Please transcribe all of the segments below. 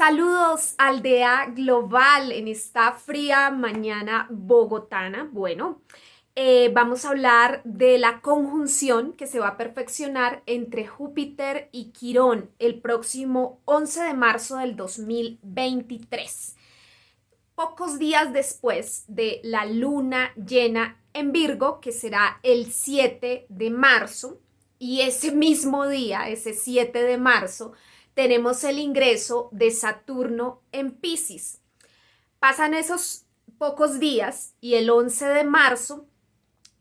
Saludos, aldea global, en esta fría mañana bogotana. Vamos a hablar de la conjunción que se va a perfeccionar entre Júpiter y Quirón el próximo 11 de marzo del 2023. Pocos días después de la luna llena en Virgo, que será el 7 de marzo, y ese mismo día, ese 7 de marzo, tenemos el ingreso de Saturno en Piscis. Pasan esos pocos días y el 11 de marzo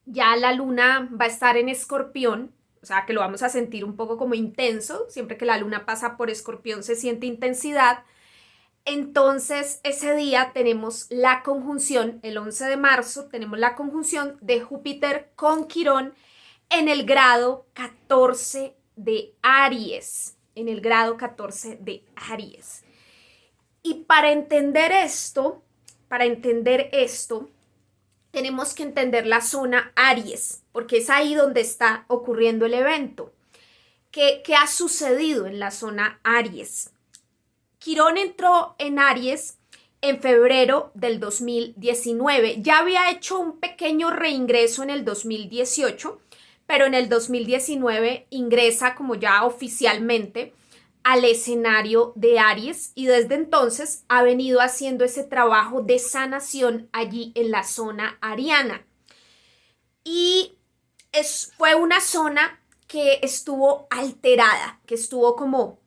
ya la luna va a estar en Escorpión, o sea que lo vamos a sentir un poco como intenso. Siempre que la luna pasa por Escorpión se siente intensidad. Entonces ese día tenemos la conjunción, el 11 de marzo tenemos la conjunción de Júpiter con Quirón en el grado 14 de Aries, en el grado 14 de Aries. Y para entender esto, tenemos que entender la zona Aries, porque es ahí donde está ocurriendo el evento. ¿Qué ha sucedido en la zona Aries? Quirón entró en Aries en febrero del 2019. Ya había hecho un pequeño reingreso en el 2018, pero en el 2019 ingresa como ya oficialmente al escenario de Aries y desde entonces ha venido haciendo ese trabajo de sanación allí en la zona ariana. Y fue una zona que estuvo alterada, que estuvo como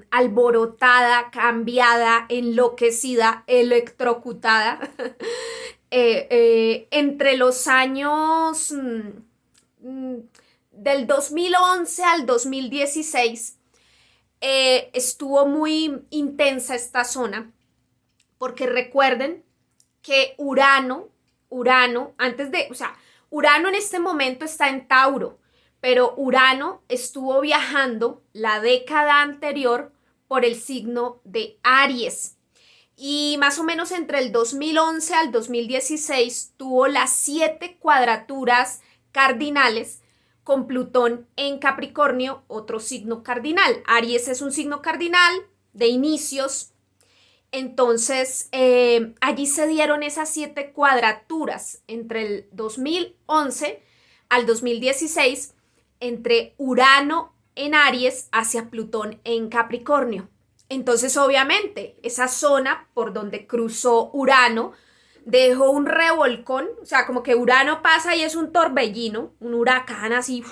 alborotada, cambiada, enloquecida, electrocutada entre los años del 2011 al 2016. Estuvo muy intensa esta zona porque recuerden que Urano, Urano en este momento está en Tauro, pero Urano estuvo viajando la década anterior por el signo de Aries. Y más o menos entre el 2011 al 2016 tuvo las 7 cuadraturas cardinales con Plutón en Capricornio, otro signo cardinal. Aries es un signo cardinal de inicios. Entonces, allí se dieron esas 7 cuadraturas entre el 2011 al 2016 entre Urano en Aries hacia Plutón en Capricornio. Entonces, obviamente, esa zona por donde cruzó Urano dejó un revolcón, o sea, como que Urano pasa y es un torbellino, un huracán así.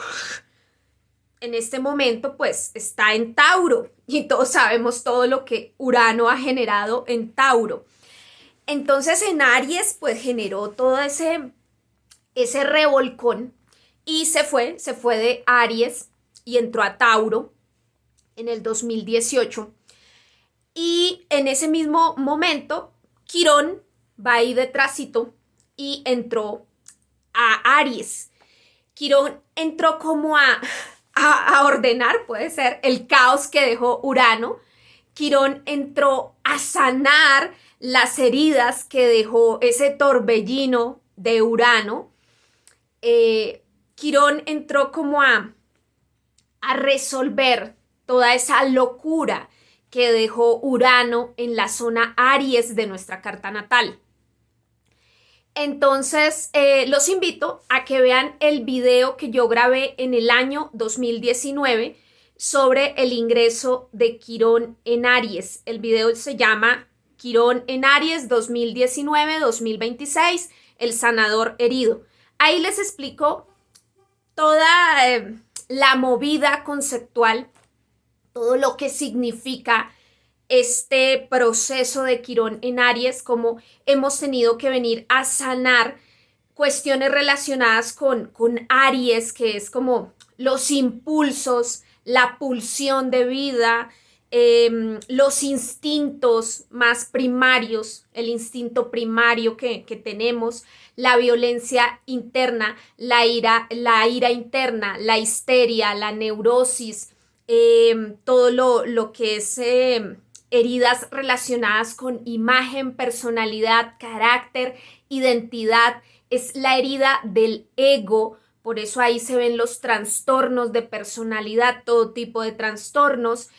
En este momento, pues, está en Tauro y todos sabemos todo lo que Urano ha generado en Tauro. Entonces, en Aries, pues, generó todo ese revolcón y se fue de Aries y entró a Tauro en el 2018. Y en ese mismo momento, Quirón va ahí detrásito y entró a Aries. Quirón entró como a ordenar, puede ser, el caos que dejó Urano. Quirón entró a sanar las heridas que dejó ese torbellino de Urano. Quirón entró como a resolver toda esa locura que dejó Urano en la zona Aries de nuestra carta natal. Entonces, los invito a que vean el video que yo grabé en el año 2019 sobre el ingreso de Quirón en Aries. El video se llama Quirón en Aries 2019-2026, el sanador herido. Ahí les explico toda la movida conceptual, todo lo que significa este proceso de Quirón en Aries, como hemos tenido que venir a sanar cuestiones relacionadas con Aries, que es como los impulsos, la pulsión de vida, los instintos más primarios, el instinto primario que tenemos, la violencia interna, la ira interna, la histeria, la neurosis, todo lo que es heridas relacionadas con imagen, personalidad, carácter, identidad. Es la herida del ego. Por eso ahí se ven los trastornos de personalidad, todo tipo de trastornos.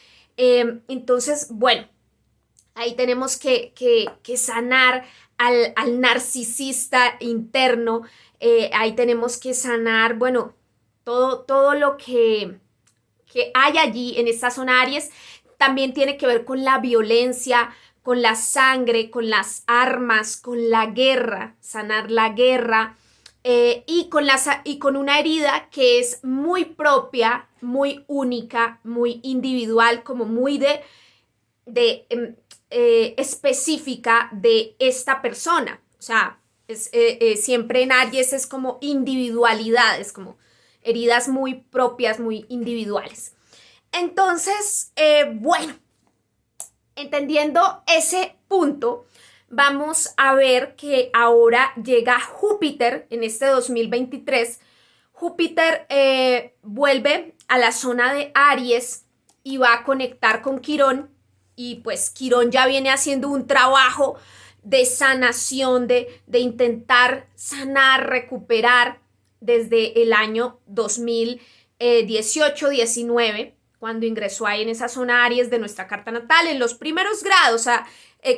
Entonces, bueno, ahí tenemos que sanar al narcisista interno, ahí tenemos que sanar, bueno, todo lo que hay allí en esta zona Aries. También tiene que ver con la violencia, con la sangre, con las armas, con la guerra, sanar la guerra, y con una herida que es muy propia, muy única, muy individual, como muy de específica de esta persona. O sea, siempre en Aries es como individualidad, es como heridas muy propias, muy individuales. Entonces, bueno, entendiendo ese punto, vamos a ver que ahora llega Júpiter en este 2023. Júpiter vuelve a la zona de Aries y va a conectar con Quirón, y pues Quirón ya viene haciendo un trabajo de sanación, de intentar sanar, recuperar desde el año 2018-19, cuando ingresó ahí en esa zona Aries de nuestra carta natal, en los primeros grados. O sea,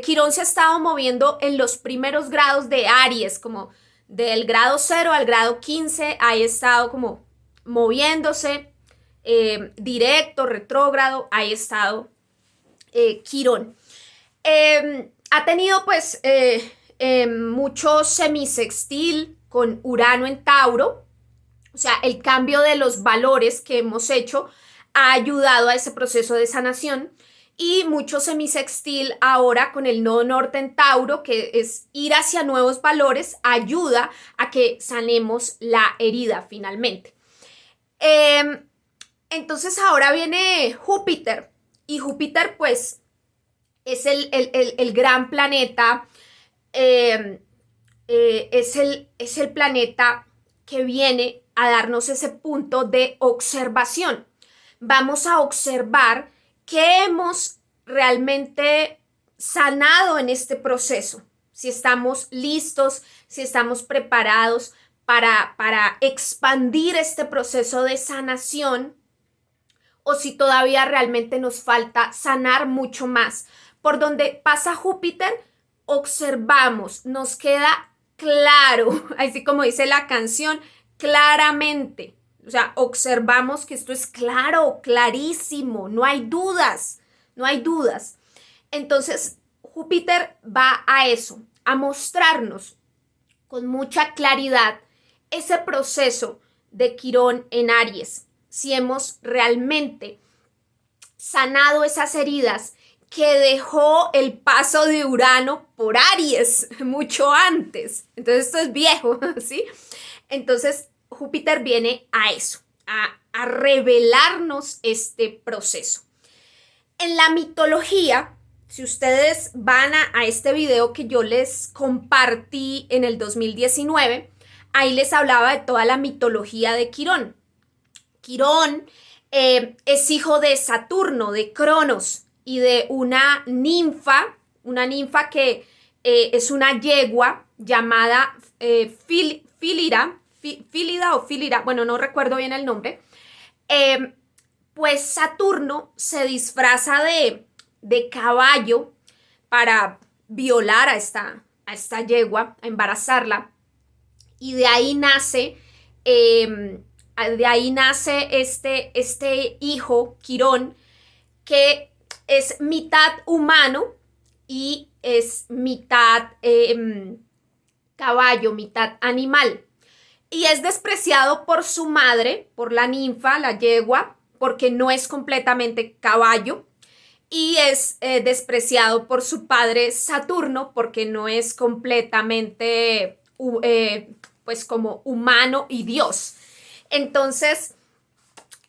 Quirón se ha estado moviendo en los primeros grados de Aries, como del grado 0 al grado 15, ahí ha estado como moviéndose, directo, retrógrado, ahí ha estado Quirón. Ha tenido pues mucho semisextil con Urano en Tauro. O sea, el cambio de los valores que hemos hecho ha ayudado a ese proceso de sanación, y mucho semisextil ahora con el nodo norte en Tauro, que es ir hacia nuevos valores, ayuda a que sanemos la herida finalmente. Entonces ahora viene Júpiter, y Júpiter pues es el gran planeta, es el planeta que viene a darnos ese punto de observación. Vamos a observar qué hemos realmente sanado en este proceso, si estamos listos, si estamos preparados para expandir este proceso de sanación, o si todavía realmente nos falta sanar mucho más. Por donde pasa Júpiter, observamos, nos queda claro, así como dice la canción, claramente. O sea, observamos que esto es claro, clarísimo, no hay dudas, no hay dudas. Entonces, Júpiter va a eso, a mostrarnos con mucha claridad ese proceso de Quirón en Aries, si hemos realmente sanado esas heridas que dejó el paso de Urano por Aries mucho antes. Entonces esto es viejo, ¿sí? Entonces Júpiter viene a eso, a revelarnos este proceso. En la mitología, si ustedes van a este video que yo les compartí en el 2019, ahí les hablaba de toda la mitología de Quirón. Quirón es hijo de Saturno, de Cronos, y de una ninfa que es una yegua llamada Fílida o Fílira, bueno, no recuerdo bien el nombre. Pues Saturno se disfraza de caballo para violar a esta yegua, a embarazarla, y de ahí nace este hijo, Quirón, que es mitad humano y es mitad caballo, mitad animal. Y es despreciado por su madre, por la ninfa, la yegua, porque no es completamente caballo. Y es despreciado por su padre Saturno, porque no es completamente pues como humano y Dios. Entonces,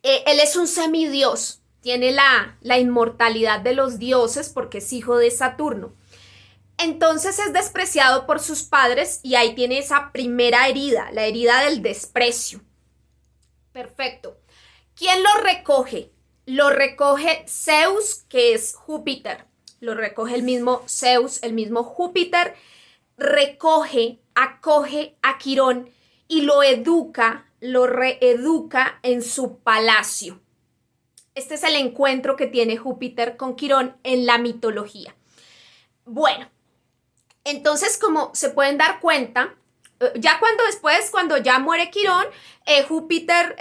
él es un semidios, tiene la inmortalidad de los dioses porque es hijo de Saturno. Entonces es despreciado por sus padres, y ahí tiene esa primera herida, la herida del desprecio. Perfecto. ¿Quién lo recoge? Lo recoge Zeus, que es Júpiter. Lo recoge el mismo Zeus, el mismo Júpiter. Recoge, acoge a Quirón y lo educa, lo reeduca en su palacio. Este es el encuentro que tiene Júpiter con Quirón en la mitología. Bueno, entonces como se pueden dar cuenta, ya cuando ya muere Quirón, Júpiter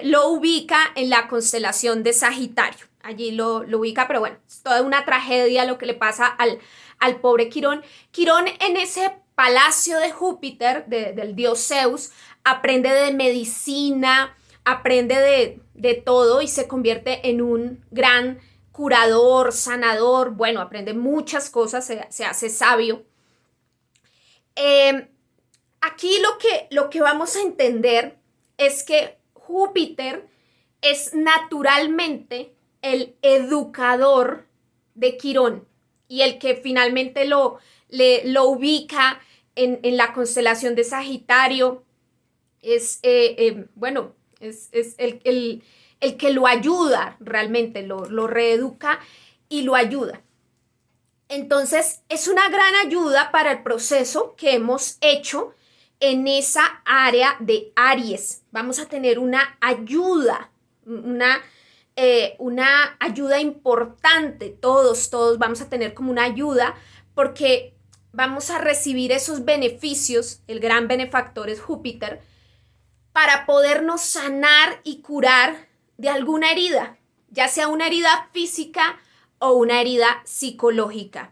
lo ubica en la constelación de Sagitario. Allí lo ubica, pero bueno, es toda una tragedia lo que le pasa al pobre Quirón. Quirón en ese palacio de Júpiter, del dios Zeus, aprende de medicina, aprende de todo y se convierte en un gran curador, sanador, bueno, aprende muchas cosas, se hace sabio. Aquí lo que vamos a entender es que Júpiter es naturalmente el educador de Quirón y el que finalmente lo ubica en la constelación de Sagitario. Es, bueno, es el que lo ayuda realmente, lo reeduca y lo ayuda. Entonces, es una gran ayuda para el proceso que hemos hecho en esa área de Aries. Vamos a tener una ayuda, una ayuda importante. Todos vamos a tener como una ayuda porque vamos a recibir esos beneficios. El gran benefactor es Júpiter, para podernos sanar y curar de alguna herida, ya sea una herida física o una herida psicológica.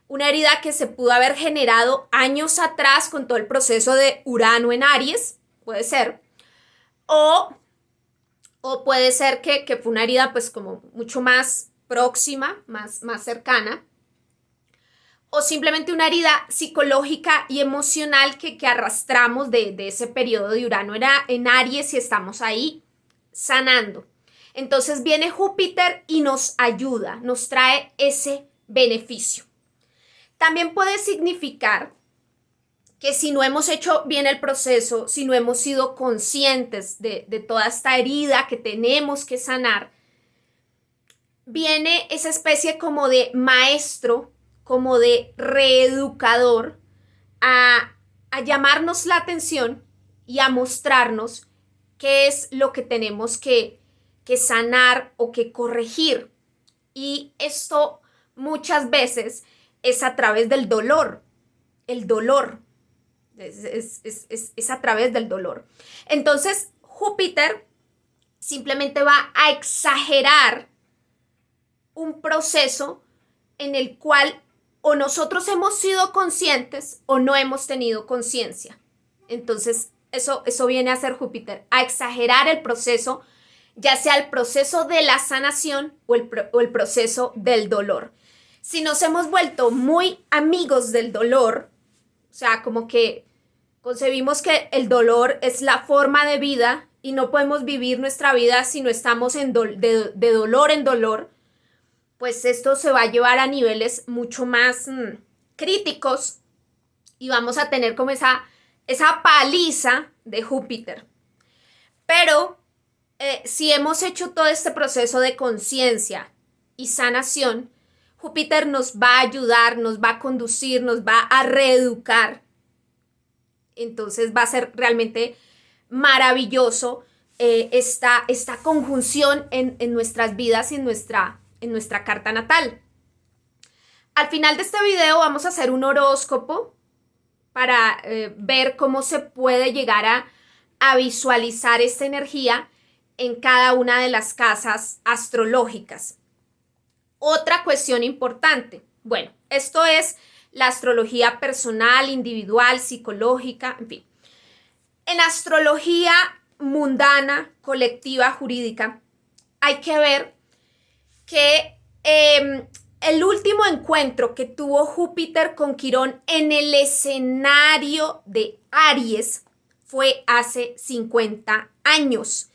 Una herida que se pudo haber generado años atrás con todo el proceso de Urano en Aries, puede ser, o puede ser que fue una herida pues como mucho más próxima, más cercana, o simplemente una herida psicológica y emocional que arrastramos de ese periodo de Urano en Aries y estamos ahí sanando. Entonces viene Júpiter y nos ayuda, nos trae ese beneficio. También puede significar que si no hemos hecho bien el proceso, si no hemos sido conscientes de toda esta herida que tenemos que sanar, viene esa especie como de maestro, como de reeducador, a llamarnos la atención y a mostrarnos qué es lo que tenemos que sanar o que corregir. Y esto muchas veces es a través del dolor. El dolor es a través del dolor. Entonces, Júpiter simplemente va a exagerar un proceso en el cual o nosotros hemos sido conscientes o no hemos tenido conciencia. Entonces, eso viene a ser Júpiter, a exagerar el proceso, ya sea el proceso de la sanación o el proceso del dolor. Si nos hemos vuelto muy amigos del dolor, o sea, como que concebimos que el dolor es la forma de vida y no podemos vivir nuestra vida si no estamos de dolor en dolor, pues esto se va a llevar a niveles mucho más críticos y vamos a tener como esa paliza de Júpiter. Pero si hemos hecho todo este proceso de conciencia y sanación, Júpiter nos va a ayudar, nos va a conducir, nos va a reeducar. Entonces va a ser realmente maravilloso esta conjunción en nuestras vidas y en nuestra carta natal. Al final de este video vamos a hacer un horóscopo para ver cómo se puede llegar a visualizar esta energía en cada una de las casas astrológicas. Otra cuestión importante. Bueno, esto es la astrología personal, individual, psicológica, en fin. En astrología mundana, colectiva, jurídica, hay que ver que el último encuentro que tuvo Júpiter con Quirón en el escenario de Aries fue hace 50 años.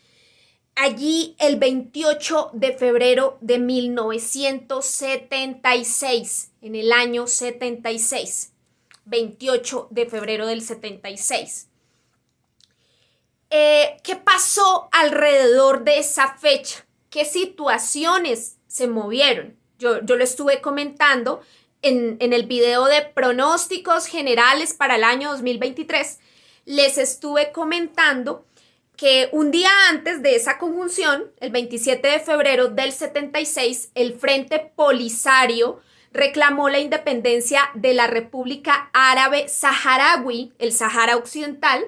Allí el 28 de febrero de 1976, en el año 76, 28 de febrero del 76. ¿Qué pasó alrededor de esa fecha? ¿Qué situaciones se movieron? Yo lo estuve comentando en el video de pronósticos generales para el año 2023. Les estuve comentando que un día antes de esa conjunción, el 27 de febrero del 76, el Frente Polisario reclamó la independencia de la República Árabe Saharaui, el Sahara Occidental,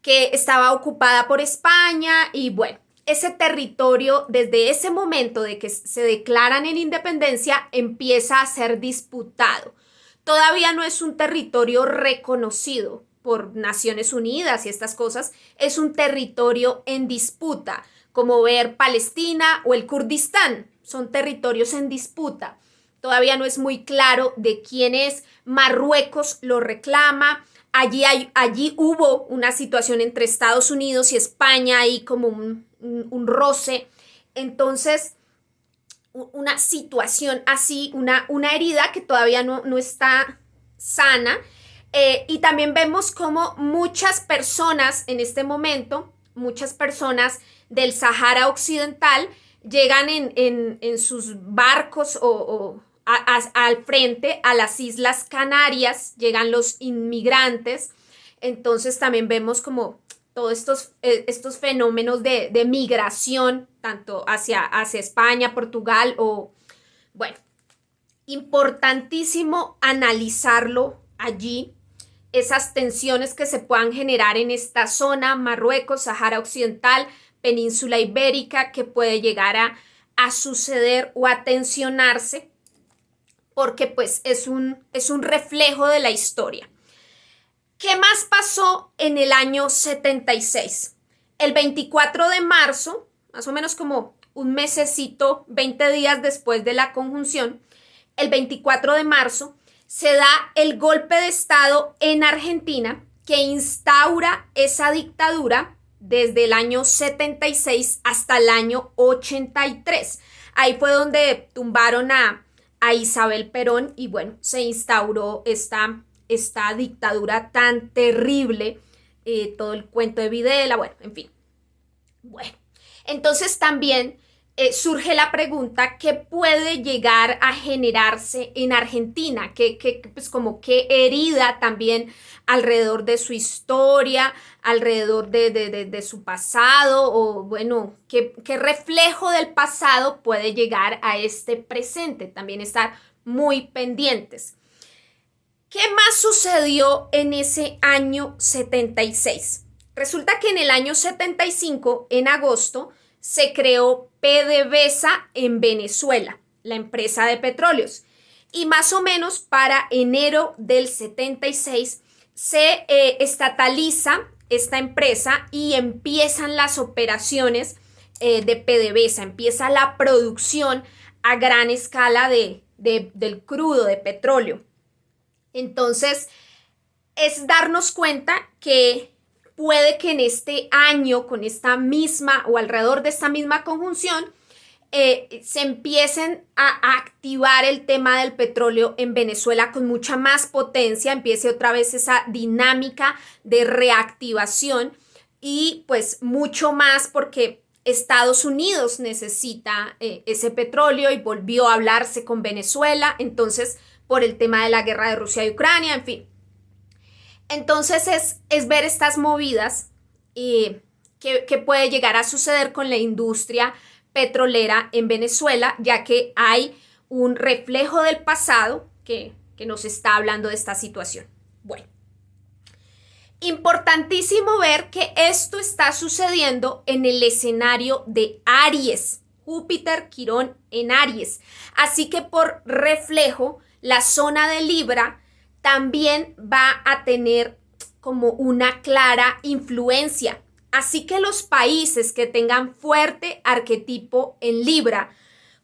que estaba ocupada por España y bueno, ese territorio desde ese momento de que se declaran en independencia empieza a ser disputado. Todavía no es un territorio reconocido por Naciones Unidas y estas cosas, es un territorio en disputa, como ver Palestina o el Kurdistán, son territorios en disputa. Todavía no es muy claro de quién es, Marruecos lo reclama, allí hubo una situación entre Estados Unidos y España, ahí como un roce, entonces una situación así, una herida que todavía no está sana. Y también vemos como muchas personas en este momento, muchas personas del Sahara Occidental llegan en sus barcos al frente a las Islas Canarias, llegan los inmigrantes, entonces también vemos como todos estos fenómenos de migración, tanto hacia España, Portugal o, bueno, importantísimo analizarlo allí, esas tensiones que se puedan generar en esta zona, Marruecos, Sahara Occidental, península ibérica, que puede llegar a suceder o a tensionarse, porque pues es un reflejo de la historia. ¿Qué más pasó en el año 76? El 24 de marzo, más o menos como un mesecito, 20 días después de la conjunción, el 24 de marzo se da el golpe de Estado en Argentina que instaura esa dictadura desde el año 76 hasta el año 83. Ahí fue donde tumbaron a Isabel Perón y bueno, se instauró esta dictadura tan terrible, todo el cuento de Videla, bueno, en fin. Bueno, entonces también surge la pregunta, ¿qué puede llegar a generarse en Argentina? Pues como qué herida también alrededor de su historia, alrededor de su pasado, o bueno, qué reflejo del pasado puede llegar a este presente. También estar muy pendientes. ¿Qué más sucedió en ese año 76? Resulta que en el año 75, en agosto, se creó PDVSA en Venezuela, la empresa de petróleos. Y más o menos para enero del 76 se estataliza esta empresa y empiezan las operaciones de PDVSA, empieza la producción a gran escala del crudo, de petróleo. Entonces, es darnos cuenta que puede que en este año, con esta misma o alrededor de esta misma conjunción, se empiecen a activar el tema del petróleo en Venezuela con mucha más potencia, empiece otra vez esa dinámica de reactivación y pues mucho más porque Estados Unidos necesita ese petróleo y volvió a hablarse con Venezuela, entonces por el tema de la guerra de Rusia y Ucrania, en fin. Entonces es ver estas movidas que puede llegar a suceder con la industria petrolera en Venezuela, ya que hay un reflejo del pasado que nos está hablando de esta situación. Bueno, importantísimo ver que esto está sucediendo en el escenario de Aries, Júpiter, Quirón en Aries. Así que por reflejo, la zona de Libra también va a tener como una clara influencia. Así que los países que tengan fuerte arquetipo en Libra,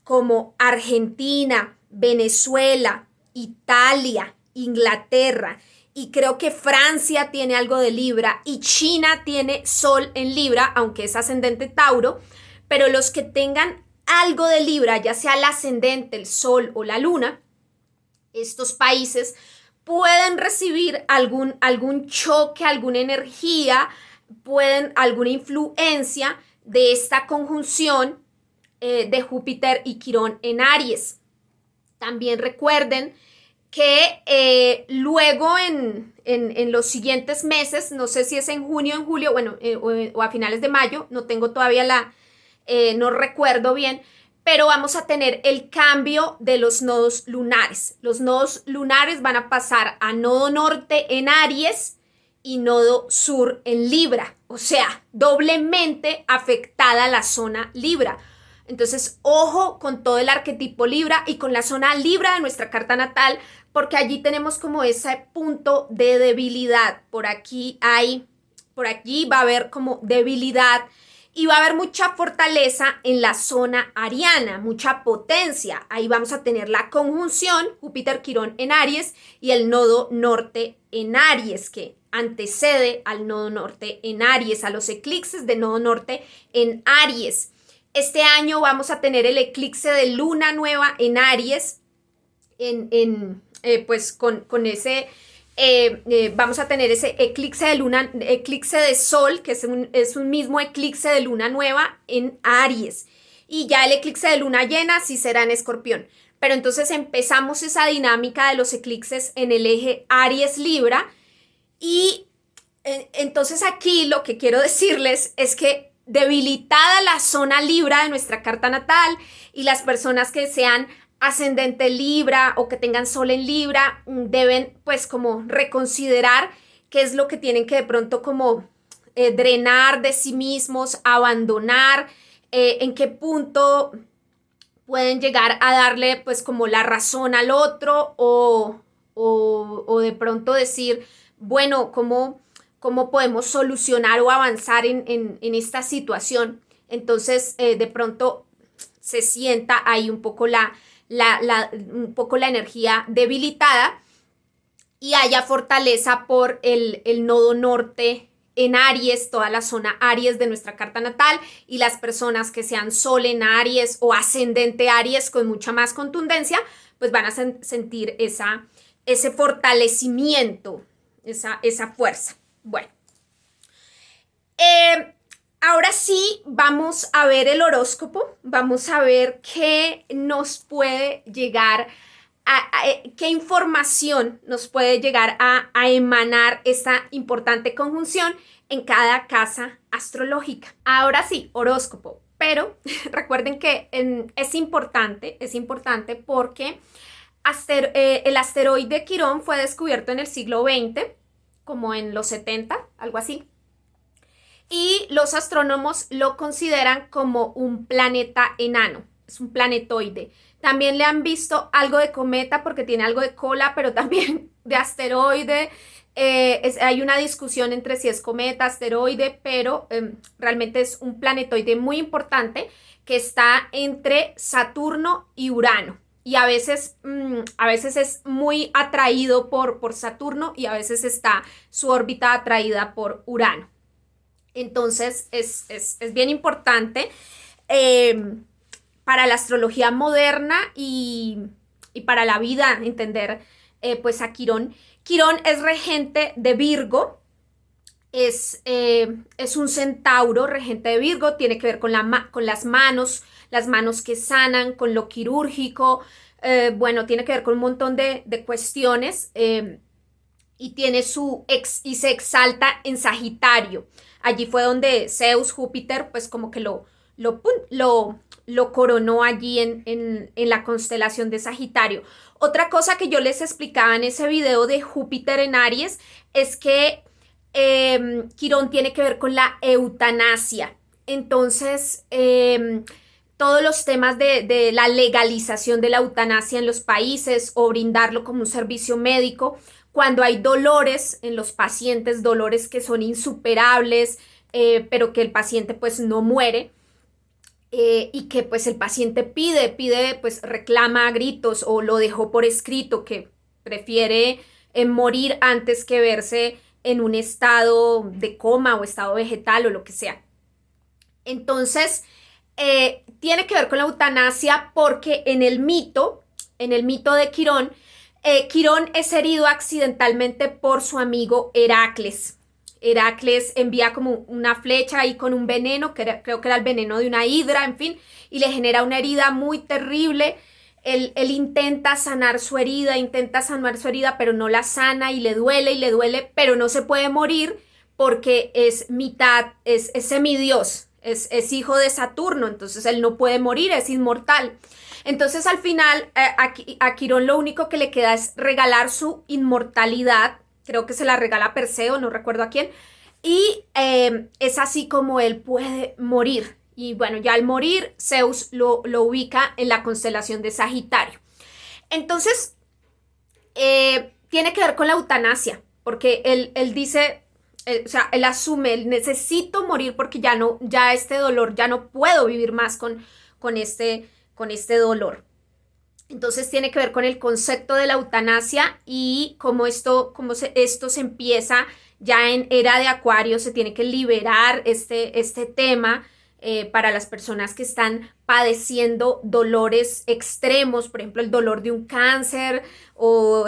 como Argentina, Venezuela, Italia, Inglaterra, y creo que Francia tiene algo de Libra y China tiene Sol en Libra, aunque es ascendente Tauro, pero los que tengan algo de Libra, ya sea el ascendente, el Sol o la Luna, estos países pueden recibir algún choque, alguna energía, alguna influencia de esta conjunción de Júpiter y Quirón en Aries. También recuerden que luego en los siguientes meses, no sé si es en junio, en julio, bueno, o a finales de mayo, no tengo todavía no recuerdo bien, pero vamos a tener el cambio de los nodos lunares. Los nodos lunares van a pasar a nodo norte en Aries y nodo sur en Libra, o sea, doblemente afectada la zona Libra. Entonces, ojo con todo el arquetipo Libra y con la zona Libra de nuestra carta natal, porque allí tenemos como ese punto de debilidad. Por aquí va a haber como debilidad y va a haber mucha fortaleza en la zona ariana, mucha potencia. Ahí vamos a tener la conjunción Júpiter-Quirón en Aries y el nodo norte en Aries, que antecede al nodo norte en Aries, a los eclipses de nodo norte en Aries. Este año vamos a tener el eclipse de luna nueva en Aries, pues con ese, vamos a tener ese eclipse de luna, eclipse de sol, que es un mismo eclipse de luna nueva en Aries. Y ya el eclipse de luna llena sí será en Escorpión. Pero entonces empezamos esa dinámica de los eclipses en el eje Aries-Libra. Y entonces aquí lo que quiero decirles es que debilitada la zona Libra de nuestra carta natal y las personas que sean ascendente Libra o que tengan sol en Libra deben pues como reconsiderar qué es lo que tienen que de pronto como drenar de sí mismos, abandonar, en qué punto pueden llegar a darle pues como la razón al otro o de pronto decir, bueno, ¿cómo podemos solucionar o avanzar en esta situación? Entonces, de pronto se sienta ahí un poco un poco la energía debilitada y haya fortaleza por el nodo norte en Aries, toda la zona Aries de nuestra carta natal, y las personas que sean sol en Aries o ascendente Aries con mucha más contundencia, pues van a sentir ese fortalecimiento, esa fuerza. Bueno, ahora sí vamos a ver el horóscopo, vamos a ver qué nos puede llegar qué información nos puede llegar a emanar esta importante conjunción en cada casa astrológica. Ahora sí, horóscopo, pero recuerden que es importante porque el asteroide Quirón fue descubierto en el siglo XX, como en los 70, algo así. Y los astrónomos lo consideran como un planeta enano, es un planetoide. También le han visto algo de cometa porque tiene algo de cola, pero también de asteroide. Hay una discusión entre si es cometa, asteroide, pero realmente es un planetoide muy importante que está entre Saturno y Urano. Y a veces es muy atraído por Saturno y a veces está su órbita atraída por Urano. Entonces es bien importante para la astrología moderna y para la vida entender pues a Quirón. Quirón es regente de Virgo, es un centauro regente de Virgo, tiene que ver con las manos que sanan, con lo quirúrgico, bueno, tiene que ver con un montón de cuestiones y tiene y se exalta en Sagitario. Allí fue donde Zeus, Júpiter, pues como que lo coronó allí en la constelación de Sagitario. Otra cosa que yo les explicaba en ese video de Júpiter en Aries es que Quirón tiene que ver con la eutanasia. Entonces, todos los temas de la legalización de la eutanasia en los países o brindarlo como un servicio médico, cuando hay dolores en los pacientes, dolores que son insuperables, pero que el paciente pues no muere, y que pues el paciente pide, pues reclama a gritos o lo dejó por escrito, que prefiere morir antes que verse en un estado de coma o estado vegetal o lo que sea. Entonces, tiene que ver con la eutanasia porque en el mito de Quirón, Quirón es herido accidentalmente por su amigo Heracles. Heracles envía como una flecha ahí con un veneno, creo que era el veneno de una hidra, en fin, y le genera una herida muy terrible. Él intenta sanar su herida, pero no la sana y le duele, pero no se puede morir porque es mitad, es semidios, hijo de Saturno, entonces él no puede morir, es inmortal. Entonces al final a Quirón lo único que le queda es regalar su inmortalidad, creo que se la regala a Perseo, no recuerdo a quién, y es así como él puede morir. Y bueno, ya al morir, Zeus lo ubica en la constelación de Sagitario. Entonces, tiene que ver con la eutanasia, porque él dice, o sea, él asume, él necesito morir porque ya no, ya este dolor, ya no puedo vivir más con este dolor. Entonces tiene que ver con el concepto de la eutanasia y cómo esto se empieza ya en era de Acuario, se tiene que liberar este tema para las personas que están padeciendo dolores extremos, por ejemplo, el dolor de un cáncer o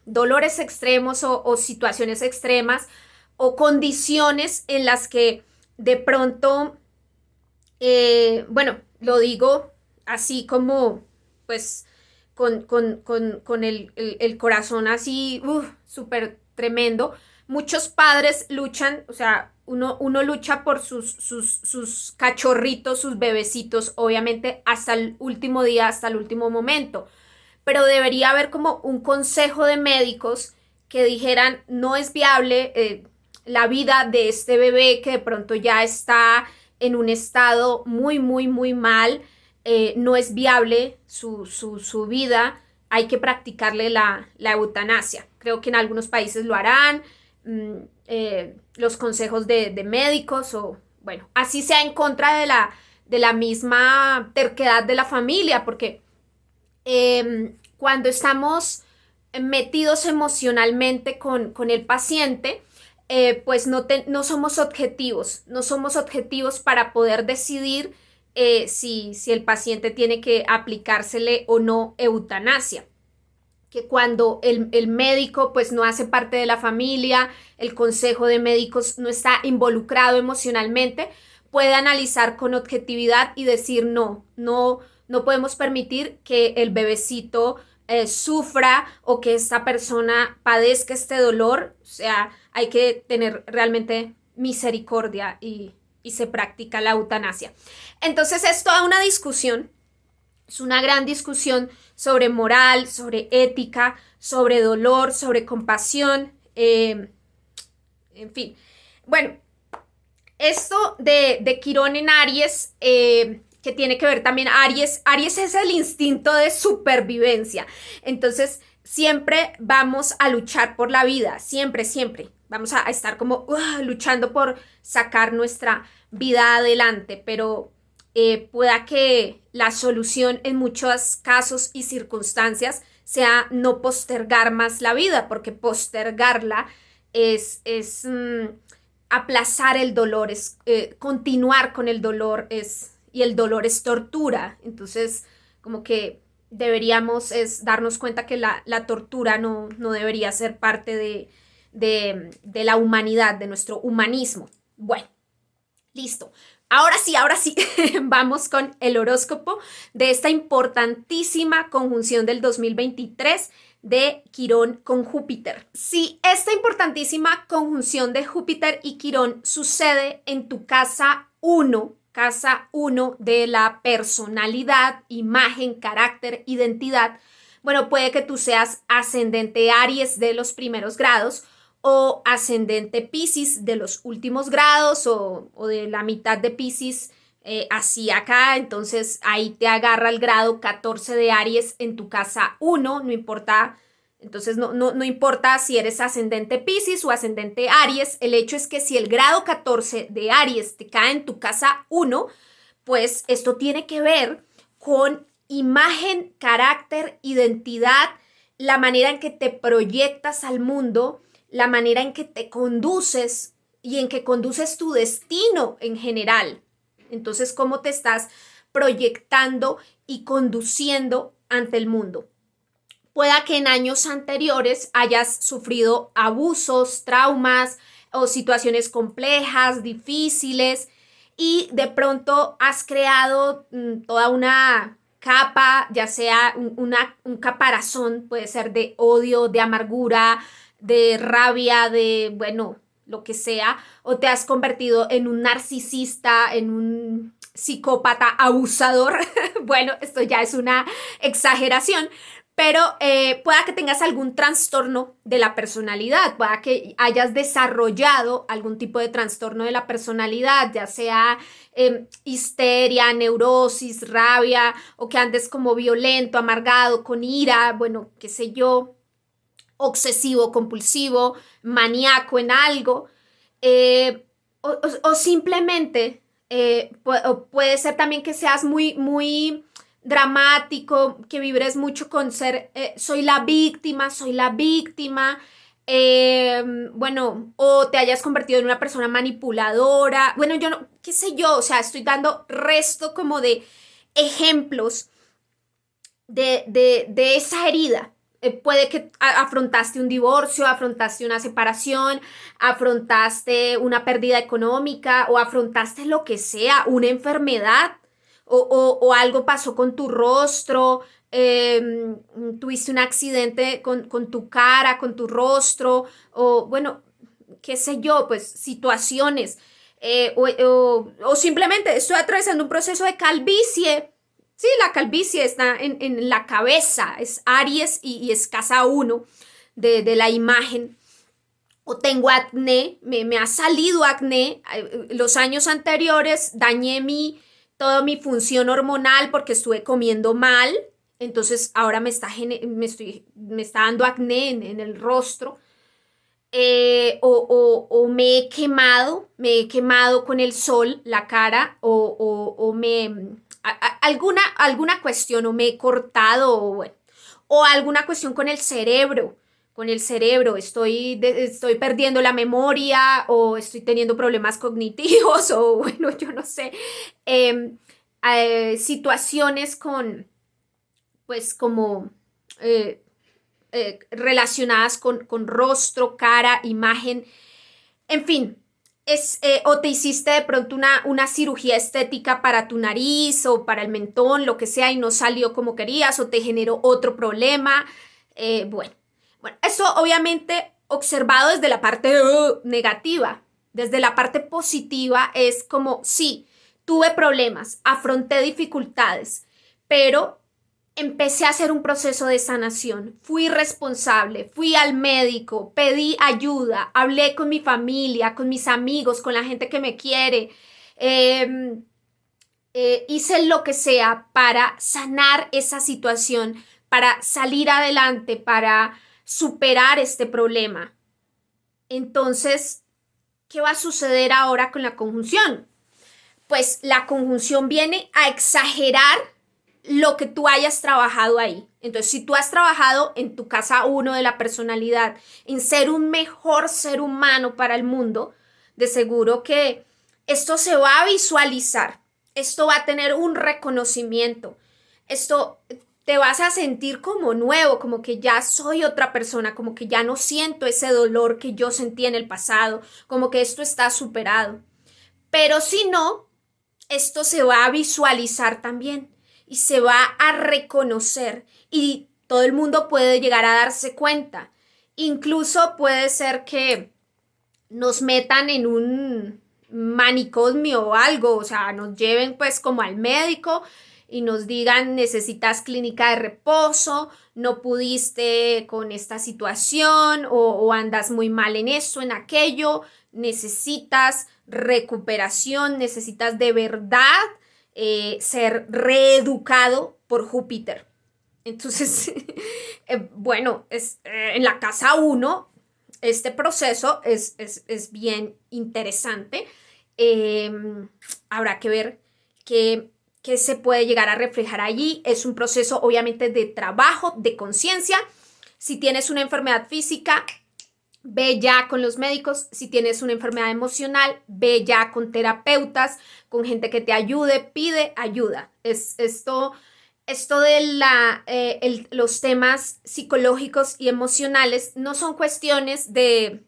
dolores extremos o situaciones extremas o condiciones en las que de pronto, bueno, lo digo así como pues con el corazón así, súper tremendo. Muchos padres luchan, o sea, uno lucha por sus cachorritos, sus bebecitos, obviamente hasta el último día, hasta el último momento. Pero debería haber como un consejo de médicos que dijeran, no es viable la vida de este bebé que de pronto ya está en un estado muy, muy, muy mal, no es viable su vida, hay que practicarle la eutanasia. Creo que en algunos países lo harán, los consejos de médicos o, bueno, así sea en contra de la misma terquedad de la familia, porque cuando estamos metidos emocionalmente con el paciente, pues no somos objetivos, no somos objetivos para poder decidir si el paciente tiene que aplicársele o no eutanasia. Que cuando el médico pues no hace parte de la familia, el consejo de médicos no está involucrado emocionalmente, puede analizar con objetividad y decir no podemos permitir que el bebecito sufra o que esta persona padezca este dolor. O sea, hay que tener realmente misericordia y se practica la eutanasia. Entonces es toda una discusión, es una gran discusión sobre moral, sobre ética, sobre dolor, sobre compasión, en fin. Bueno, esto de Quirón en Aries, que tiene que ver también Aries es el instinto de supervivencia. Entonces, siempre vamos a luchar por la vida, siempre, siempre. Vamos a estar como luchando por sacar nuestra vida adelante, pero pueda que la solución en muchos casos y circunstancias sea no postergar más la vida, porque postergarla es aplazar el dolor, es continuar con el dolor, y el dolor es tortura. Entonces, como que deberíamos es darnos cuenta que la tortura no debería ser parte de la humanidad, de nuestro humanismo. Bueno, listo. Ahora sí, vamos con el horóscopo de esta importantísima conjunción del 2023 de Quirón con Júpiter. Si esta importantísima conjunción de Júpiter y Quirón sucede en tu casa 1 de la personalidad, imagen, carácter, identidad, bueno, puede que tú seas ascendente Aries de los primeros grados o ascendente Piscis de los últimos grados o de la mitad de Piscis así acá, entonces ahí te agarra el grado 14 de Aries en tu casa 1, no importa, entonces no importa si eres ascendente Piscis o ascendente Aries, el hecho es que si el grado 14 de Aries te cae en tu casa 1, pues esto tiene que ver con imagen, carácter, identidad, la manera en que te proyectas al mundo, la manera en que te conduces y en que conduces tu destino en general. Entonces, cómo te estás proyectando y conduciendo ante el mundo. Pueda que en años anteriores hayas sufrido abusos, traumas o situaciones complejas, difíciles y de pronto has creado toda una capa, ya sea un caparazón, puede ser de odio, de amargura, de rabia, de, bueno, lo que sea, o te has convertido en un narcisista, en un psicópata abusador. Bueno, esto ya es una exageración, pero pueda que tengas algún trastorno de la personalidad, pueda que hayas desarrollado algún tipo de trastorno de la personalidad, ya sea histeria, neurosis, rabia, o que andes como violento, amargado, con ira, bueno, qué sé yo, obsesivo, compulsivo, maníaco en algo, o simplemente o puede ser también que seas muy dramático, que vibres mucho con ser, soy la víctima, bueno, o te hayas convertido en una persona manipuladora, bueno, yo no, qué sé yo, o sea, estoy dando resto como de ejemplos de esa herida. Puede que afrontaste un divorcio, afrontaste una separación, afrontaste una pérdida económica o afrontaste lo que sea, una enfermedad o algo pasó con tu rostro, tuviste un accidente con tu cara, con tu rostro o bueno, qué sé yo, pues situaciones. O simplemente estoy atravesando un proceso de calvicie. Sí, la calvicie está en la cabeza, es Aries y es casa uno de la imagen. O tengo acné, me ha salido acné. Los años anteriores dañé toda mi función hormonal porque estuve comiendo mal. Entonces ahora me está dando acné en el rostro. O me he quemado con el sol la cara o alguna cuestión o me he cortado o, bueno, o alguna cuestión con el cerebro, estoy perdiendo la memoria o estoy teniendo problemas cognitivos o bueno, yo no sé, eh, situaciones con, pues como... eh, relacionadas con rostro, cara, imagen, en fin, o te hiciste de pronto una cirugía estética para tu nariz o para el mentón, lo que sea, y no salió como querías, o te generó otro problema. Bueno, eso obviamente observado desde la parte negativa. Desde la parte positiva es como, sí, tuve problemas, afronté dificultades, pero empecé a hacer un proceso de sanación. Fui responsable, fui al médico, pedí ayuda, hablé con mi familia, con mis amigos, con la gente que me quiere. Eh, hice lo que sea para sanar esa situación, para salir adelante, para superar este problema. Entonces, ¿qué va a suceder ahora con la conjunción? Pues la conjunción viene a exagerar lo que tú hayas trabajado ahí. Entonces, si tú has trabajado en tu casa uno de la personalidad, en ser un mejor ser humano para el mundo, de seguro que esto se va a visualizar, esto va a tener un reconocimiento, esto te vas a sentir como nuevo, como que ya soy otra persona, como que ya no siento ese dolor que yo sentí en el pasado, como que esto está superado. Pero si no, esto se va a visualizar también y se va a reconocer y todo el mundo puede llegar a darse cuenta. Incluso puede ser que nos metan en un manicomio o algo, o sea, nos lleven pues como al médico y nos digan necesitas clínica de reposo, no pudiste con esta situación o andas muy mal en esto, en aquello, necesitas recuperación, necesitas de verdad ser reeducado por Júpiter. Entonces, bueno, en la casa uno este proceso es bien interesante. Eh, habrá que ver qué se puede llegar a reflejar allí. Es un proceso obviamente de trabajo, de conciencia. Si tienes una enfermedad física, ve ya con los médicos. Si tienes una enfermedad emocional, ve ya con terapeutas, con gente que te ayude, pide ayuda. Esto de los temas psicológicos y emocionales no son cuestiones de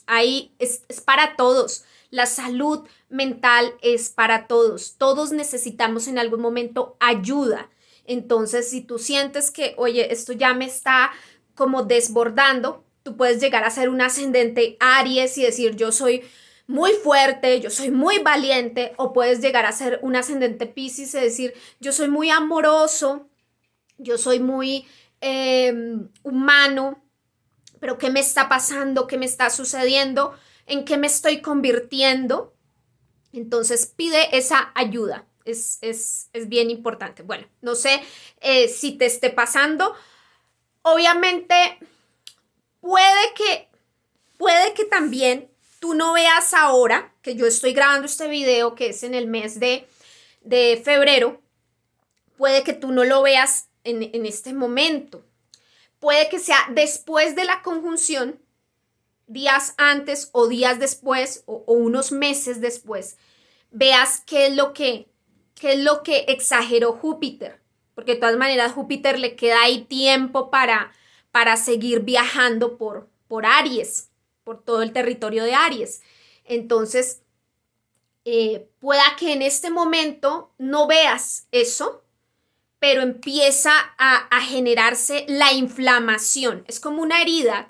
ahí, es para todos. La salud mental es para todos. Todos necesitamos en algún momento ayuda. Entonces, si tú sientes que, oye, esto ya me está como desbordando, tú puedes llegar a ser un ascendente Aries y decir, yo soy muy fuerte, yo soy muy valiente, o puedes llegar a ser un ascendente Piscis y decir, yo soy muy amoroso, yo soy muy humano, pero ¿qué me está pasando? ¿Qué me está sucediendo? ¿En qué me estoy convirtiendo? Entonces pide esa ayuda. Es bien importante. Bueno, no sé si te esté pasando. Obviamente puede que también tú no veas ahora que yo estoy grabando este video, que es en el mes de febrero. Puede que tú no lo veas en este momento. Puede que sea después de la conjunción, días antes o días después o unos meses después, veas qué es lo que exageró Júpiter, porque de todas maneras Júpiter le queda ahí tiempo para seguir viajando por Aries, por todo el territorio de Aries. Entonces, pueda que en este momento no veas eso, pero empieza a generarse la inflamación. Es como una herida,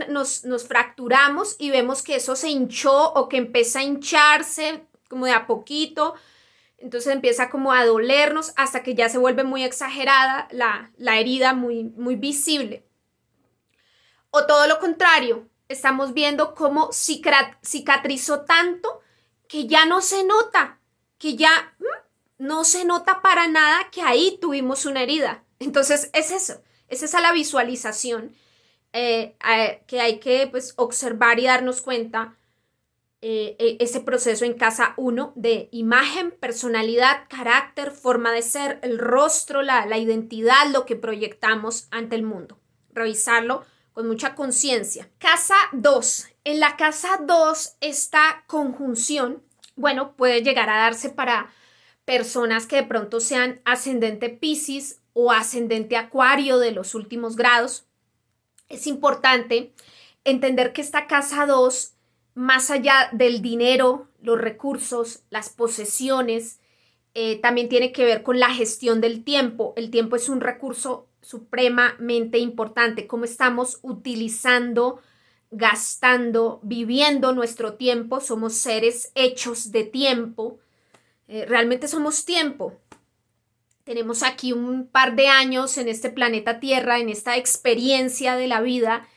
nos fracturamos y vemos que eso se hinchó o que empieza a hincharse como de a poquito. Entonces empieza como a dolernos hasta que ya se vuelve muy exagerada la herida, muy, muy visible. O todo lo contrario, estamos viendo cómo cicatrizó tanto que ya no se nota, que ya no se nota para nada que ahí tuvimos una herida. Entonces es eso, es esa la visualización que hay que pues, observar y darnos cuenta ese proceso en casa 1 de imagen, personalidad, carácter, forma de ser, el rostro, la identidad, lo que proyectamos ante el mundo. Revisarlo con mucha conciencia. Casa 2. En la casa 2 esta conjunción, bueno, puede llegar a darse para personas que de pronto sean ascendente Piscis o ascendente Acuario de los últimos grados. Es importante entender que esta casa 2, más allá del dinero, los recursos, las posesiones, también tiene que ver con la gestión del tiempo. El tiempo es un recurso supremamente importante. Cómo estamos utilizando, gastando, viviendo nuestro tiempo. Somos seres hechos de tiempo. Realmente somos tiempo. Tenemos aquí un par de años en este planeta Tierra, en esta experiencia de la vida,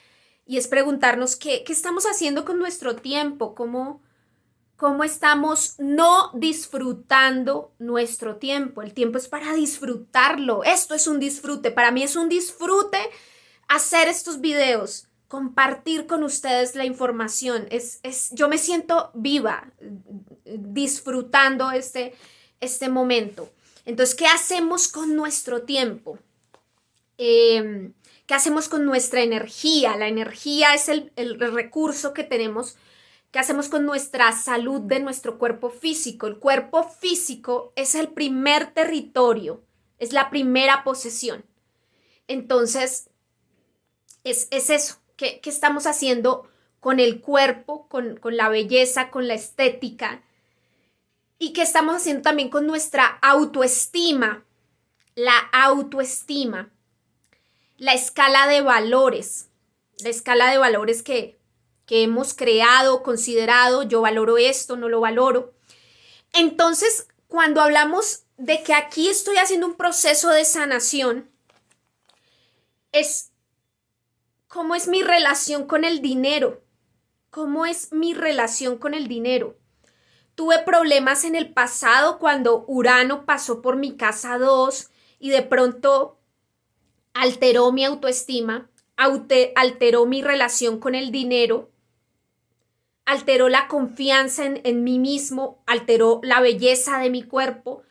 y es preguntarnos qué estamos haciendo con nuestro tiempo, cómo estamos no disfrutando nuestro tiempo. El tiempo es para disfrutarlo. Esto es un disfrute. Para mí es un disfrute hacer estos videos, compartir con ustedes la información. Yo me siento viva disfrutando este momento. Entonces, ¿qué hacemos con nuestro tiempo? ¿Qué hacemos con nuestra energía? La energía es el recurso que tenemos. ¿Qué hacemos con nuestra salud de nuestro cuerpo físico? El cuerpo físico es el primer territorio, es la primera posesión. Entonces, es eso. ¿Qué estamos haciendo con el cuerpo, con la belleza, con la estética? ¿Y qué estamos haciendo también con nuestra autoestima? La autoestima, la escala de valores que hemos creado, considerado, yo valoro esto, no lo valoro. Entonces, cuando hablamos de que aquí estoy haciendo un proceso de sanación, es cómo es mi relación con el dinero, cómo es mi relación con el dinero. Tuve problemas en el pasado cuando Urano pasó por mi casa 2 y de pronto alteró mi autoestima, alteró mi relación con el dinero, alteró la confianza en mí mismo, alteró la belleza de mi cuerpo.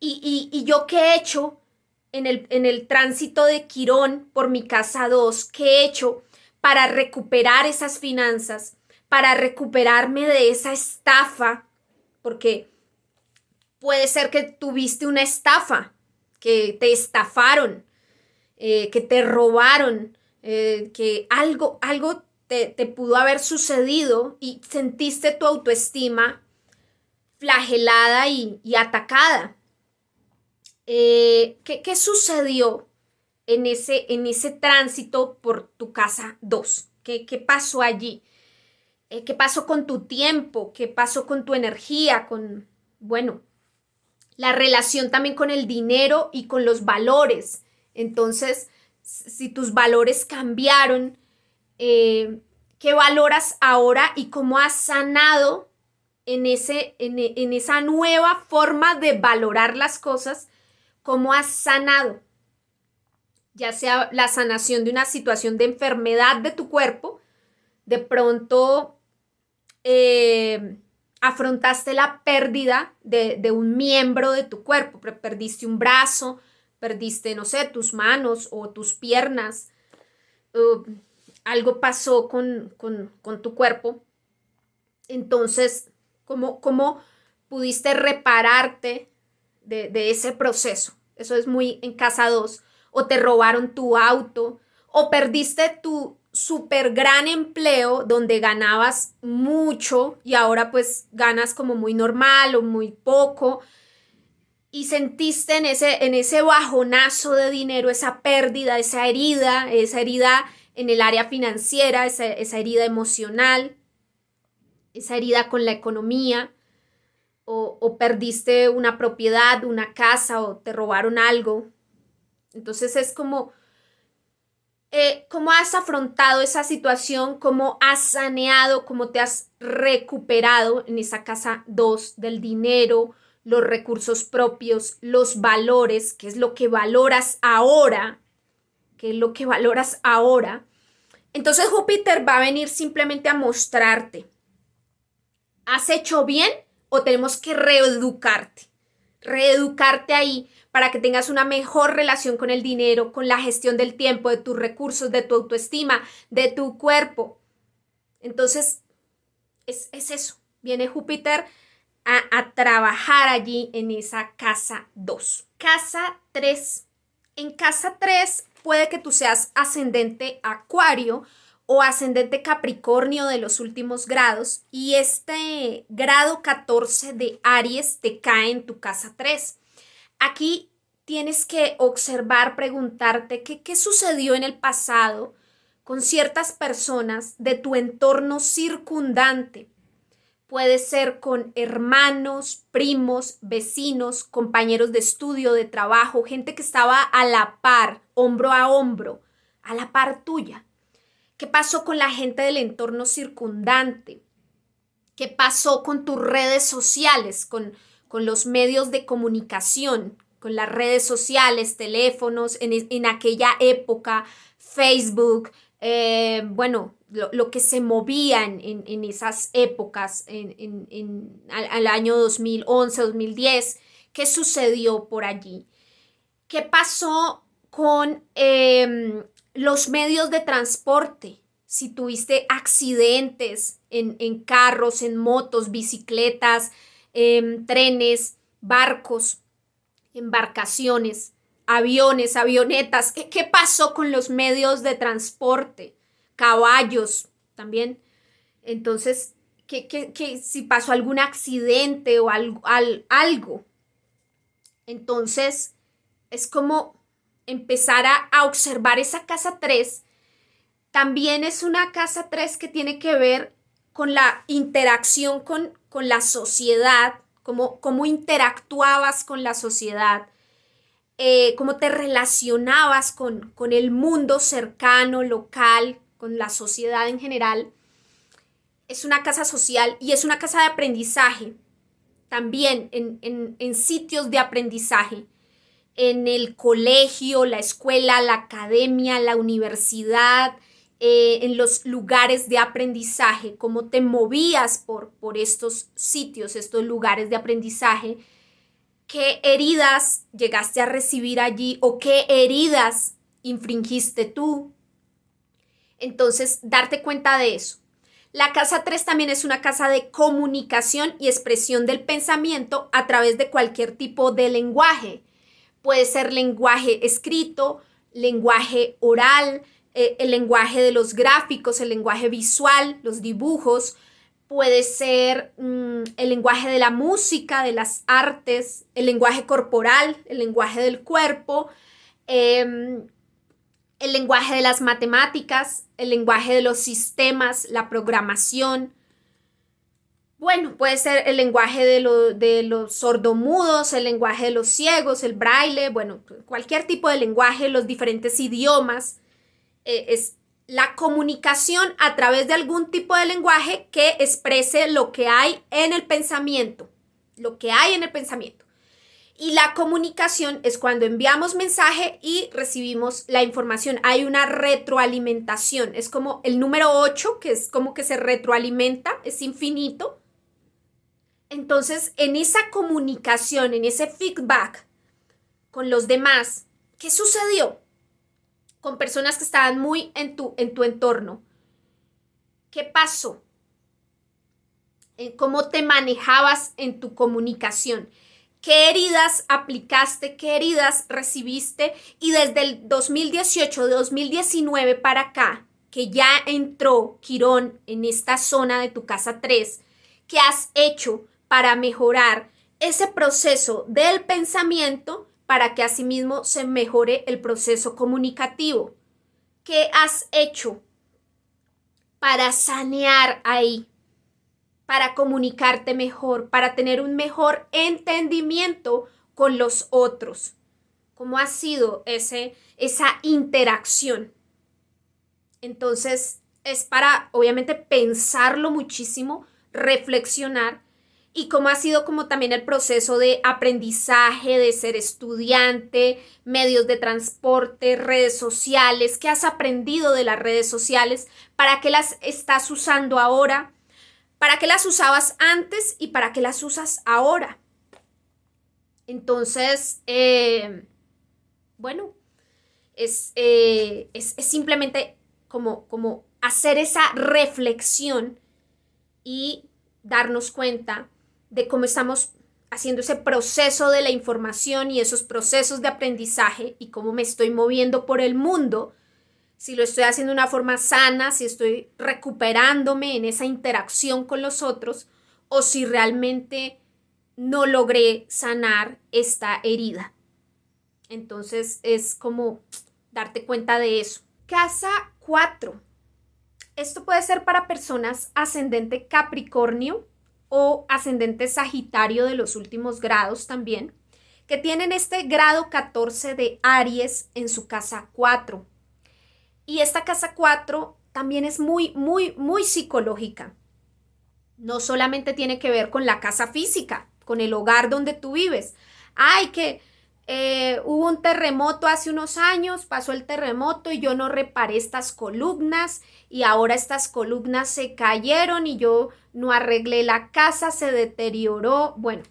Y yo qué he hecho en el tránsito de Quirón por mi casa 2, qué he hecho para recuperar esas finanzas, para recuperarme de esa estafa, porque puede ser que tuviste una estafa, que te estafaron, que te robaron, que algo te pudo haber sucedido y sentiste tu autoestima flagelada y atacada. ¿Qué sucedió en ese tránsito por tu casa 2? ¿Qué pasó allí? ¿Qué pasó con tu tiempo? ¿Qué pasó con tu energía? Bueno, la relación también con el dinero y con los valores. Entonces, si tus valores cambiaron, ¿qué valoras ahora y cómo has sanado en esa nueva forma de valorar las cosas? ¿Cómo has sanado? Ya sea la sanación de una situación de enfermedad de tu cuerpo, de pronto afrontaste la pérdida de un miembro de tu cuerpo, perdiste un brazo, perdiste, no sé, tus manos o tus piernas, uh, algo pasó con tu cuerpo. Entonces, ¿cómo pudiste repararte de ese proceso? Eso es muy en casa 2. O te robaron tu auto, o perdiste tu súper gran empleo donde ganabas mucho y ahora pues ganas como muy normal o muy poco y sentiste en ese bajonazo de dinero, esa pérdida, esa herida en el área financiera, esa herida emocional, esa herida con la economía, o perdiste una propiedad, una casa, o te robaron algo. Entonces es como, ¿cómo has afrontado esa situación? ¿Cómo has saneado? ¿Cómo te has recuperado en esa casa 2 del dinero, los recursos propios, los valores? ¿Qué es lo que valoras ahora? ¿Qué es lo que valoras ahora? Entonces Júpiter va a venir simplemente a mostrarte, ¿has hecho bien o tenemos que reeducarte? Reeducarte ahí para que tengas una mejor relación con el dinero, con la gestión del tiempo, de tus recursos, de tu autoestima, de tu cuerpo. Entonces, es eso. Viene Júpiter a trabajar allí en esa casa 2. Casa 3. En casa 3 puede que tú seas ascendente Acuario o ascendente Capricornio de los últimos grados y este grado 14 de Aries te cae en tu casa 3. Aquí tienes que observar, preguntarte qué sucedió en el pasado con ciertas personas de tu entorno circundante. Puede ser con hermanos, primos, vecinos, compañeros de estudio, de trabajo, gente que estaba a la par, hombro a hombro, a la par tuya. ¿Qué pasó con la gente del entorno circundante? ¿Qué pasó con tus redes sociales, con los medios de comunicación, con las redes sociales, teléfonos, en aquella época, Facebook, bueno, lo que se movía en esas épocas, al año 2011, 2010? ¿Qué sucedió por allí? ¿Qué pasó con los medios de transporte? Si tuviste accidentes en carros, en motos, bicicletas, trenes, barcos, embarcaciones, aviones, avionetas. ¿Qué pasó con los medios de transporte? Caballos también. Entonces, si pasó algún accidente o algo? Entonces, es como empezar a observar esa casa 3. También es una casa 3 que tiene que ver con la interacción con la sociedad, cómo interactuabas con la sociedad, cómo te relacionabas con el mundo cercano, local, con la sociedad en general. Es una casa social y es una casa de aprendizaje, también en sitios de aprendizaje, en el colegio, la escuela, la academia, la universidad, en los lugares de aprendizaje, cómo te movías por estos sitios, estos lugares de aprendizaje, qué heridas llegaste a recibir allí o qué heridas infringiste tú. Entonces, darte cuenta de eso. La casa 3 también es una casa de comunicación y expresión del pensamiento a través de cualquier tipo de lenguaje. Puede ser lenguaje escrito, lenguaje oral, el lenguaje de los gráficos, el lenguaje visual, los dibujos, puede ser el lenguaje de la música, de las artes, el lenguaje corporal, el lenguaje del cuerpo, el lenguaje de las matemáticas, el lenguaje de los sistemas, la programación. Bueno, puede ser el lenguaje de los sordomudos, el lenguaje de los ciegos, el braille, bueno, cualquier tipo de lenguaje, los diferentes idiomas. Es la comunicación a través de algún tipo de lenguaje que exprese lo que hay en el pensamiento, lo que hay en el pensamiento. Y la comunicación es cuando enviamos mensaje y recibimos la información. Hay una retroalimentación. Es como el número 8, que es como que se retroalimenta, es infinito. Entonces, en esa comunicación, en ese feedback con los demás, ¿qué sucedió? Con personas que estaban muy en tu entorno. ¿Qué pasó? ¿Cómo te manejabas en tu comunicación? ¿Qué heridas aplicaste? ¿Qué heridas recibiste? Y desde el 2018, 2019 para acá, que ya entró Quirón en esta zona de tu casa 3, ¿qué has hecho para mejorar ese proceso del pensamiento para que asimismo se mejore el proceso comunicativo? ¿Qué has hecho para sanear ahí? Para comunicarte mejor, para tener un mejor entendimiento con los otros. ¿Cómo ha sido esa interacción? Entonces, es para, obviamente, pensarlo muchísimo, reflexionar, y cómo ha sido como también el proceso de aprendizaje, de ser estudiante, medios de transporte, redes sociales, qué has aprendido de las redes sociales, para qué las estás usando ahora, para qué las usabas antes y para qué las usas ahora. Entonces, bueno, es simplemente como hacer esa reflexión y darnos cuenta de cómo estamos haciendo ese proceso de la información y esos procesos de aprendizaje y cómo me estoy moviendo por el mundo, si lo estoy haciendo de una forma sana, si estoy recuperándome en esa interacción con los otros o si realmente no logré sanar esta herida. Entonces es como darte cuenta de eso. Casa 4. Esto puede ser para personas ascendente Capricornio o ascendente Sagitario de los últimos grados también, que tienen este grado 14 de Aries en su casa 4. Y esta casa 4 también es muy, muy, muy psicológica. No solamente tiene que ver con la casa física, con el hogar donde tú vives. Ay, que hubo un terremoto hace unos años, pasó el terremoto y yo no reparé estas columnas y ahora estas columnas se cayeron y yo no arreglé la casa, se deterioró. Bueno,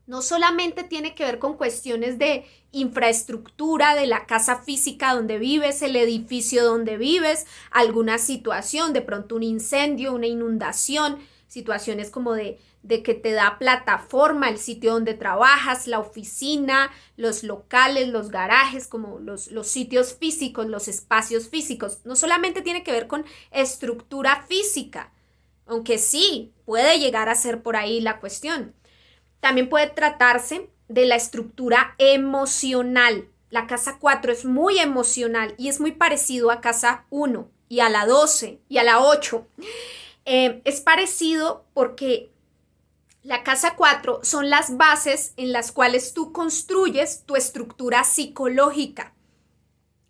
no solamente tiene que ver con cuestiones de infraestructura de la casa física donde vives, el edificio donde vives, alguna situación, de pronto un incendio, una inundación, situaciones como de que te da plataforma el sitio donde trabajas, la oficina, los locales, los garajes, como los sitios físicos, los espacios físicos. No solamente tiene que ver con estructura física, aunque sí puede llegar a ser por ahí la cuestión. También puede tratarse de la estructura emocional. La casa 4 es muy emocional y es muy parecido a casa 1 y a la 12 y a la 8. Es parecido porque la casa 4 son las bases en las cuales tú construyes tu estructura psicológica.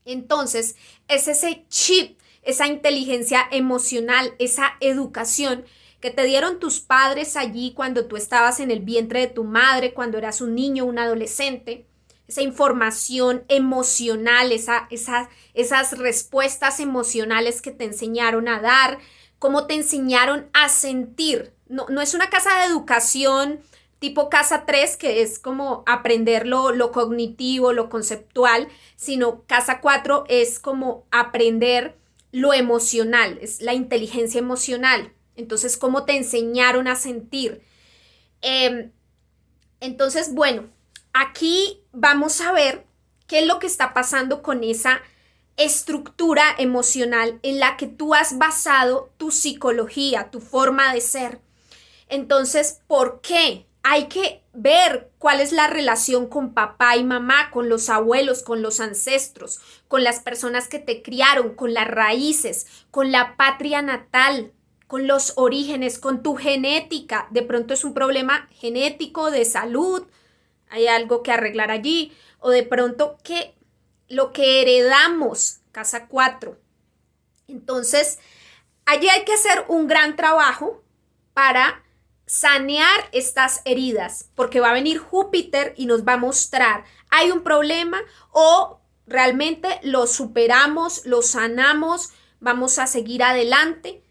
Entonces, es ese chip, esa inteligencia emocional, esa educación que te dieron tus padres allí cuando tú estabas en el vientre de tu madre, cuando eras un niño, un adolescente, esa información emocional, esas respuestas emocionales que te enseñaron a dar, cómo te enseñaron a sentir. No es una casa de educación tipo casa 3, que es como aprender lo cognitivo, lo conceptual, sino casa 4 es como aprender lo emocional, es la inteligencia emocional. Entonces, ¿cómo te enseñaron a sentir? Entonces, bueno, aquí vamos a ver qué es lo que está pasando con esa estructura emocional en la que tú has basado tu psicología, tu forma de ser. Entonces, ¿por qué? Hay que ver cuál es la relación con papá y mamá, con los abuelos, con los ancestros, con las personas que te criaron, con las raíces, con la patria natal, con los orígenes, con tu genética. De pronto es un problema genético de salud, hay algo que arreglar allí, o de pronto que lo que heredamos, casa 4. Entonces, allí hay que hacer un gran trabajo para sanear estas heridas, porque va a venir Júpiter y nos va a mostrar, hay un problema o realmente lo superamos, lo sanamos, vamos a seguir adelante.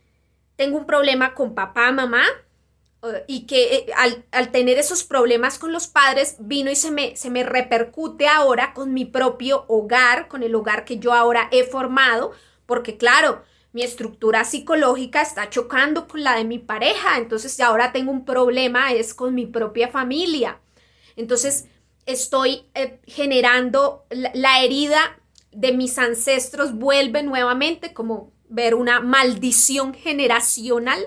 Tengo un problema con papá, mamá, y que al tener esos problemas con los padres, vino y se me repercute ahora con mi propio hogar, con el hogar que yo ahora he formado, porque claro, mi estructura psicológica está chocando con la de mi pareja, entonces ahora tengo un problema, es con mi propia familia. Entonces estoy generando la herida de mis ancestros, vuelve nuevamente como ver una maldición generacional.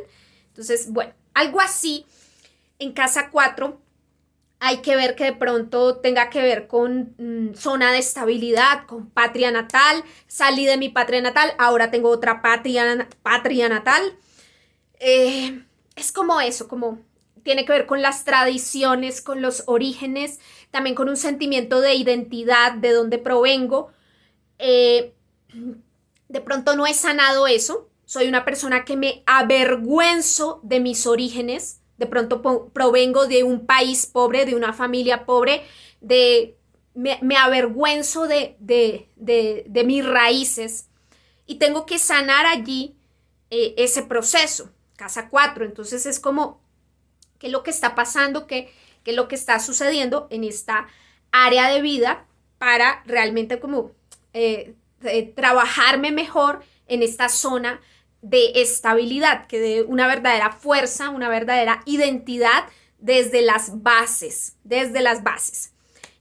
Entonces, bueno, algo así en casa 4 hay que ver que de pronto tenga que ver con zona de estabilidad, con patria natal. Salí de mi patria natal, ahora tengo otra patria natal. Es como eso, como tiene que ver con las tradiciones, con los orígenes, también con un sentimiento de identidad, de dónde provengo. Eh, de pronto no he sanado eso. Soy una persona que me avergüenzo de mis orígenes. De pronto provengo de un país pobre, de una familia pobre, me avergüenzo de mis raíces y tengo que sanar allí ese proceso, casa 4. Entonces es como, ¿qué es lo que está pasando? ¿Qué es lo que está sucediendo en esta área de vida para realmente como trabajarme mejor en esta zona de estabilidad, que dé una verdadera fuerza, una verdadera identidad desde las bases, desde las bases.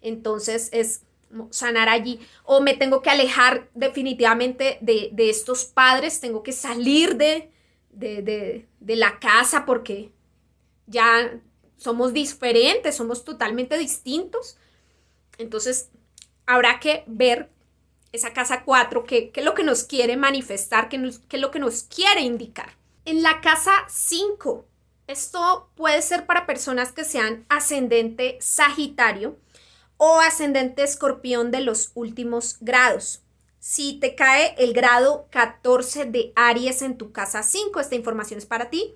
Entonces es sanar allí, o me tengo que alejar definitivamente de estos padres, tengo que salir de la casa porque ya somos diferentes, somos totalmente distintos. Entonces habrá que ver esa casa 4, qué es lo que nos quiere manifestar, qué es lo que nos quiere indicar. En la casa 5, esto puede ser para personas que sean ascendente Sagitario o ascendente Escorpión de los últimos grados. Si te cae el grado 14 de Aries en tu casa 5, esta información es para ti.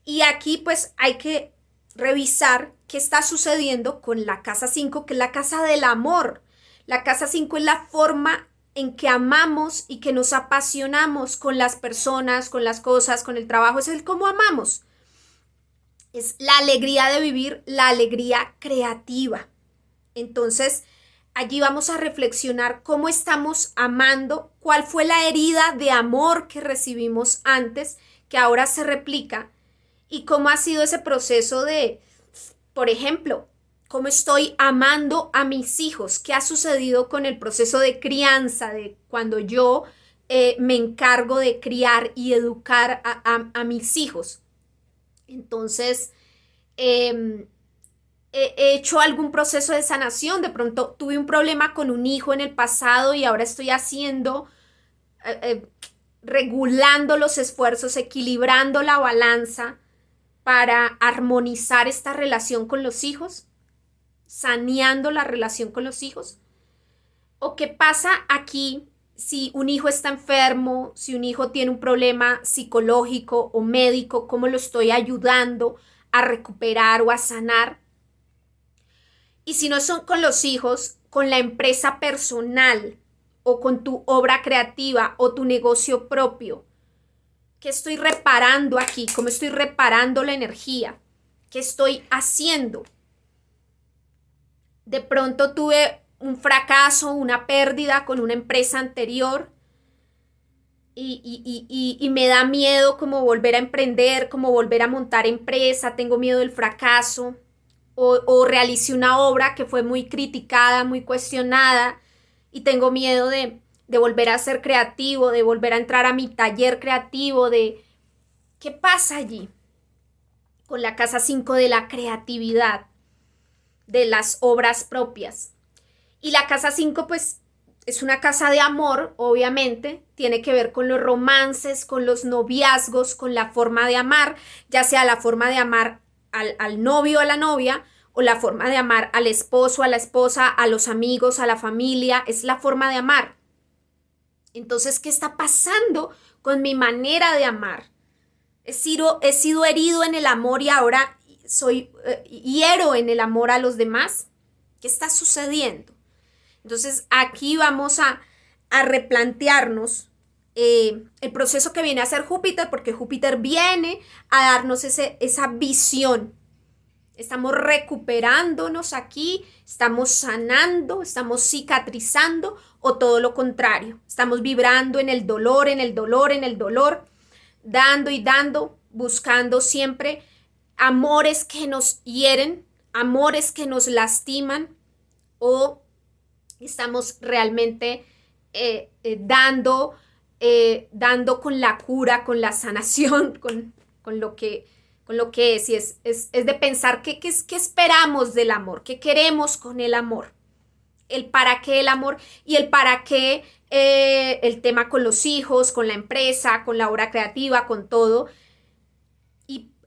Y aquí pues hay que revisar qué está sucediendo con la casa 5, que es la casa del amor. La casa 5 es la forma en que amamos y que nos apasionamos con las personas, con las cosas, con el trabajo. Es el cómo amamos. Es la alegría de vivir, la alegría creativa. Entonces, allí vamos a reflexionar cómo estamos amando, cuál fue la herida de amor que recibimos antes, que ahora se replica, y cómo ha sido ese proceso de, por ejemplo, cómo estoy amando a mis hijos, qué ha sucedido con el proceso de crianza, de cuando yo me encargo de criar y educar a mis hijos. Entonces, he hecho algún proceso de sanación, de pronto tuve un problema con un hijo en el pasado y ahora estoy haciendo, regulando los esfuerzos, equilibrando la balanza para armonizar esta relación con los hijos, saneando la relación con los hijos. ¿O qué pasa aquí si un hijo está enfermo, si un hijo tiene un problema psicológico o médico? ¿Cómo lo estoy ayudando a recuperar o a sanar? Y si no son con los hijos, con la empresa personal o con tu obra creativa o tu negocio propio. ¿Qué estoy reparando aquí? ¿Cómo estoy reparando la energía? ¿Qué estoy haciendo? De pronto tuve un fracaso, una pérdida con una empresa anterior y me da miedo como volver a emprender, como volver a montar empresa, tengo miedo del fracaso. O realicé una obra que fue muy criticada, muy cuestionada y tengo miedo de de volver a ser creativo, de volver a entrar a mi taller creativo, de qué pasa allí con la casa 5 de la creatividad, de las obras propias. Y la casa 5 pues es una casa de amor, obviamente, tiene que ver con los romances, con los noviazgos, con la forma de amar, ya sea la forma de amar al novio o a la novia, o la forma de amar al esposo, a la esposa, a los amigos, a la familia, es la forma de amar. Entonces, ¿qué está pasando con mi manera de amar? He sido herido en el amor y ahora soy hiero en el amor a los demás. ¿Qué está sucediendo? Entonces aquí vamos a replantearnos el proceso que viene a hacer Júpiter, porque Júpiter viene a darnos esa visión. Estamos recuperándonos aquí, estamos sanando, estamos cicatrizando o todo lo contrario. Estamos vibrando en el dolor, en el dolor, en el dolor, dando y dando, buscando siempre amores que nos hieren, amores que nos lastiman, o estamos realmente dando con la cura, con la sanación, con lo que es. Y es de pensar qué esperamos del amor, qué queremos con el amor, el para qué el amor y el para qué el tema con los hijos, con la empresa, con la obra creativa, con todo.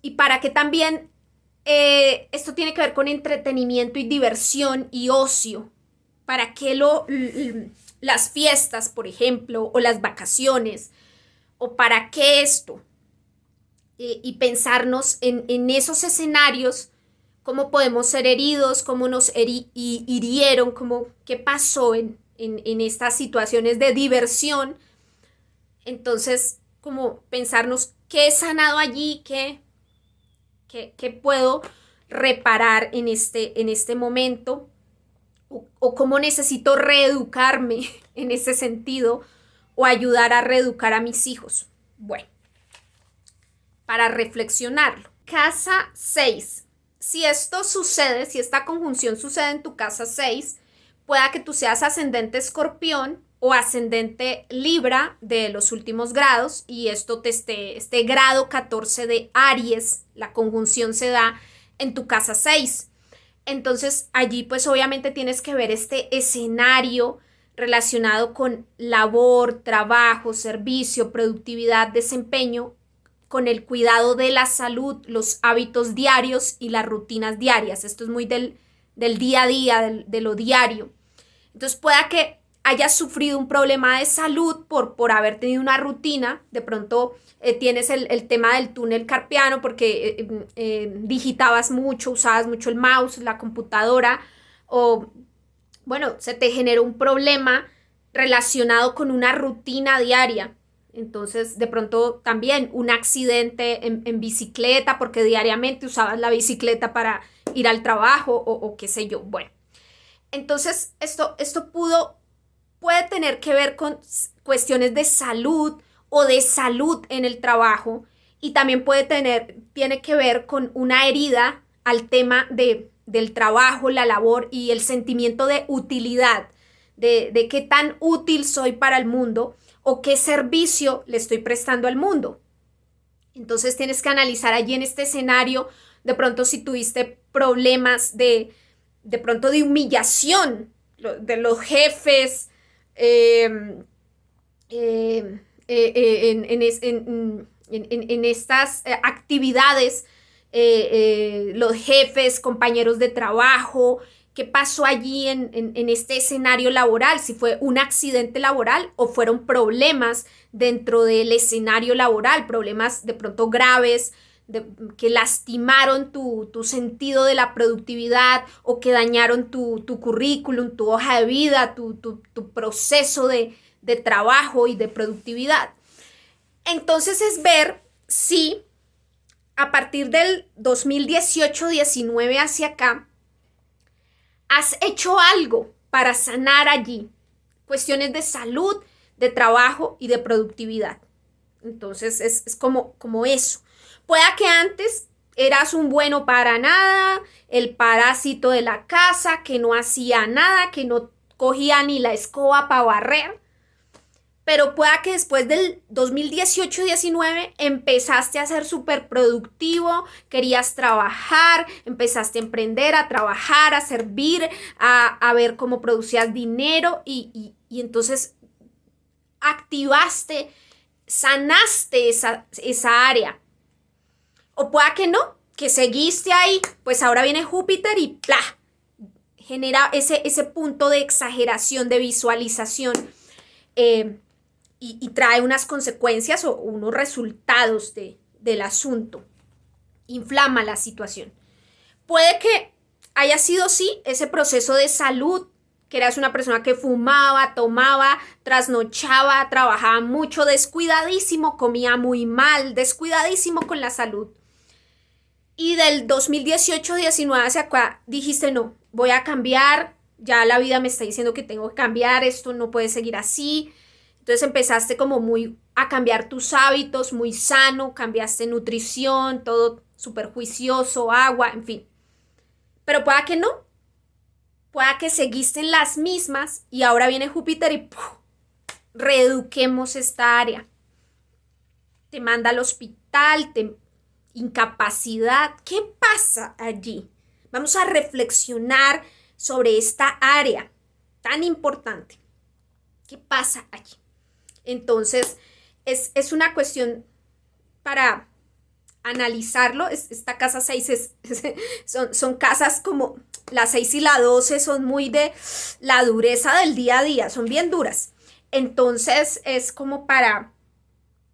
Y para qué también esto tiene que ver con entretenimiento y diversión y ocio. ¿Para qué las fiestas, por ejemplo, o las vacaciones? ¿O para qué esto? Y pensarnos en esos escenarios, cómo podemos ser heridos, cómo nos hirieron, qué pasó en estas situaciones de diversión. Entonces, como pensarnos qué he sanado allí, qué puedo reparar en este momento, o cómo necesito reeducarme en ese sentido, o ayudar a reeducar a mis hijos. Bueno, para reflexionarlo. Casa 6. Si esto sucede, si esta conjunción sucede en tu casa 6, pueda que tú seas ascendente Escorpión o ascendente Libra de los últimos grados, y esto este grado 14 de Aries, la conjunción se da en tu casa 6. Entonces allí pues obviamente tienes que ver este escenario relacionado con labor, trabajo, servicio, productividad, desempeño, con el cuidado de la salud, los hábitos diarios y las rutinas diarias. Esto es muy del día a día, de lo diario. Entonces pueda que hayas sufrido un problema de salud por haber tenido una rutina. De pronto tienes el tema del túnel carpiano porque digitabas mucho, usabas mucho el mouse, la computadora, o bueno, se te generó un problema relacionado con una rutina diaria. Entonces, de pronto también un accidente en bicicleta porque diariamente usabas la bicicleta para ir al trabajo o qué sé yo. Bueno, entonces esto puede tener que ver con cuestiones de salud o de salud en el trabajo, y también tiene que ver con una herida al tema del trabajo, la labor y el sentimiento de utilidad, de qué tan útil soy para el mundo o qué servicio le estoy prestando al mundo. Entonces tienes que analizar allí en este escenario, de pronto si tuviste problemas de pronto de humillación de los jefes, en estas actividades, los jefes, compañeros de trabajo. ¿Qué pasó allí en este escenario laboral? Si fue un accidente laboral o fueron problemas dentro del escenario laboral, problemas de pronto graves, que lastimaron tu sentido de la productividad, o que dañaron tu currículum, tu hoja de vida, tu proceso de trabajo y de productividad. Entonces es ver si a partir del 2018-19 hacia acá has hecho algo para sanar allí cuestiones de salud, de trabajo y de productividad. Entonces es como eso. Pueda que antes eras un bueno para nada, el parásito de la casa, que no hacía nada, que no cogía ni la escoba para barrer. pero pueda que después del 2018-19 empezaste a ser súper productivo, querías trabajar, empezaste a emprender, a trabajar, a servir, a ver cómo producías dinero y entonces activaste, sanaste esa área. O pueda que no, que seguiste ahí, pues ahora viene Júpiter y ¡plá! Genera ese punto de exageración, de visualización. Y trae unas consecuencias o unos resultados del asunto. Inflama la situación. Puede que haya sido, sí, ese proceso de salud, que eras una persona que fumaba, tomaba, trasnochaba, trabajaba mucho, descuidadísimo, comía muy mal, descuidadísimo con la salud. Y del 2018-19 hacia acá dijiste, no, voy a cambiar, ya la vida me está diciendo que tengo que cambiar, esto no puede seguir así. Entonces empezaste como muy a cambiar tus hábitos, muy sano, cambiaste nutrición, todo súper juicioso, agua, en fin. Pero pueda que no, pueda que seguiste en las mismas y ahora viene Júpiter y ¡puf! Reeduquemos esta área. Te manda al hospital, incapacidad. ¿Qué pasa allí? Vamos a reflexionar sobre esta área tan importante. ¿Qué pasa allí? Entonces, es una cuestión para analizarlo. Esta casa 6 son casas como la 6 y la 12, son muy de la dureza del día a día, son bien duras. Entonces, es como para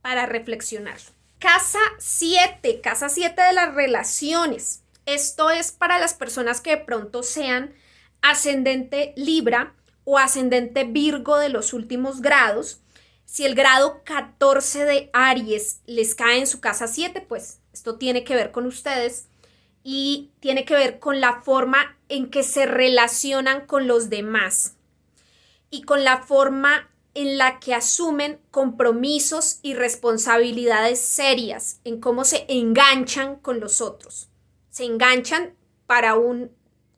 reflexionarlo. Casa 7 de las relaciones. Esto es para las personas que de pronto sean ascendente Libra o ascendente Virgo de los últimos grados. Si el grado 14 de Aries les cae en su casa 7, pues esto tiene que ver con ustedes y tiene que ver con la forma en que se relacionan con los demás y con la forma en la que asumen compromisos y responsabilidades serias, en cómo se enganchan con los otros. Se enganchan para un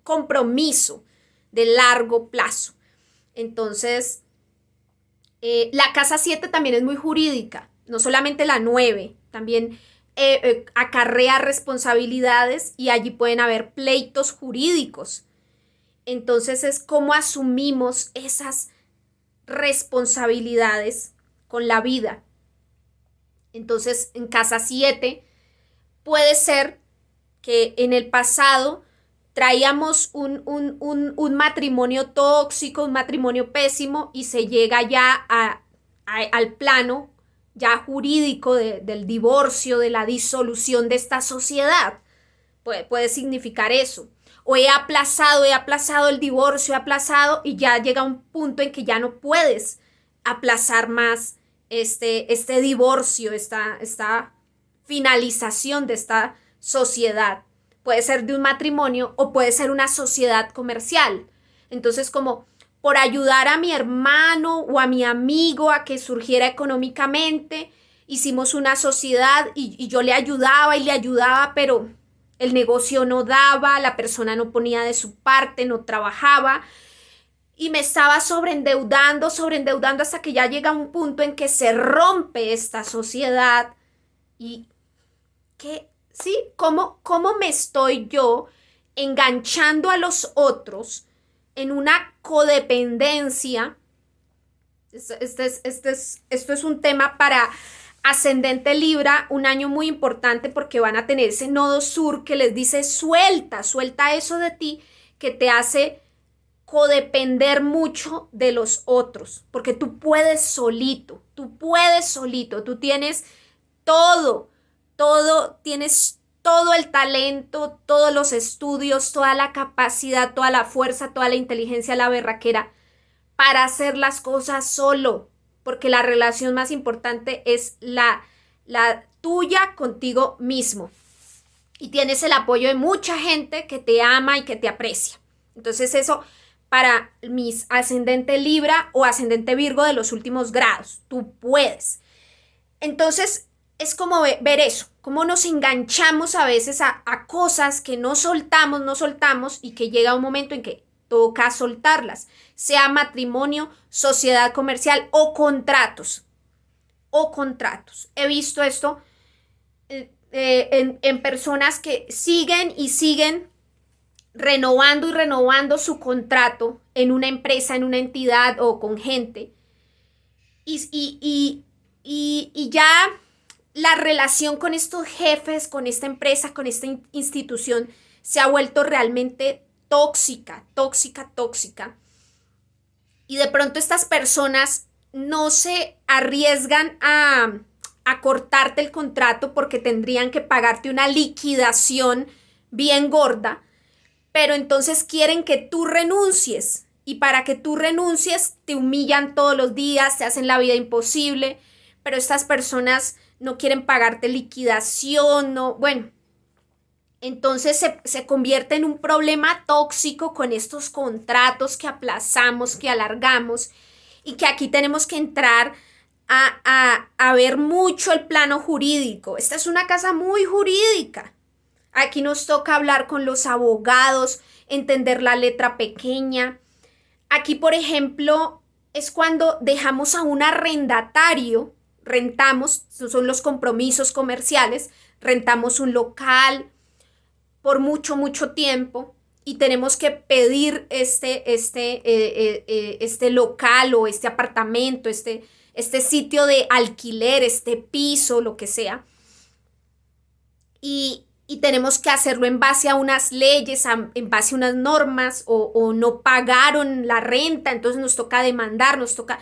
compromiso de largo plazo. Entonces, la casa 7 también es muy jurídica, no solamente la 9, también acarrea responsabilidades y allí pueden haber pleitos jurídicos. Entonces es cómo asumimos esas responsabilidades con la vida. Entonces en casa 7 puede ser que en el pasado traíamos un matrimonio tóxico, un matrimonio pésimo y se llega ya al plano ya jurídico del divorcio, de la disolución de esta sociedad. Puede significar eso. O he aplazado el divorcio, he aplazado y ya llega un punto en que ya no puedes aplazar más este divorcio, esta finalización de esta sociedad. Puede ser de un matrimonio o puede ser una sociedad comercial. Entonces, como por ayudar a mi hermano o a mi amigo a que surgiera económicamente, hicimos una sociedad y yo le ayudaba, pero el negocio no daba, la persona no ponía de su parte, no trabajaba y me estaba sobreendeudando hasta que ya llega un punto en que se rompe esta sociedad. Y ¿qué? ¿Sí? ¿Cómo me estoy yo enganchando a los otros en una codependencia? Esto es un tema para ascendente Libra, un año muy importante porque van a tener ese nodo sur que les dice suelta eso de ti que te hace codepender mucho de los otros, porque tú solito, tú tienes todo, tienes todo el talento, todos los estudios, toda la capacidad, toda la fuerza, toda la inteligencia, la berraquera para hacer las cosas solo, porque la relación más importante es la tuya contigo mismo. Y tienes el apoyo de mucha gente que te ama y que te aprecia. Entonces eso para mis ascendente Libra o ascendente Virgo de los últimos grados. Tú puedes. Entonces es como ver eso, cómo nos enganchamos a veces a cosas que no soltamos y que llega un momento en que toca soltarlas, sea matrimonio, sociedad comercial o contratos. He visto esto en personas que siguen y siguen renovando y renovando su contrato en una empresa, en una entidad o con gente. Y ya la relación con estos jefes, con esta empresa, con esta institución, se ha vuelto realmente tóxica, tóxica, tóxica. Y de pronto estas personas no se arriesgan a cortarte el contrato porque tendrían que pagarte una liquidación bien gorda, pero entonces quieren que tú renuncies. Y para que tú renuncies, te humillan todos los días, te hacen la vida imposible, pero estas personas no quieren pagarte liquidación, no, bueno. Entonces se convierte en un problema tóxico con estos contratos que aplazamos, que alargamos y que aquí tenemos que entrar a ver mucho el plano jurídico. Esta es una casa muy jurídica. Aquí nos toca hablar con los abogados, entender la letra pequeña. Aquí, por ejemplo, es cuando dejamos a un arrendatario, rentamos, son los compromisos comerciales, rentamos un local por mucho, mucho tiempo y tenemos que pedir este local o este apartamento, este sitio de alquiler, este piso, lo que sea. Y tenemos que hacerlo en base a unas leyes, en base a unas normas, o no pagaron la renta, entonces nos toca demandar, nos toca,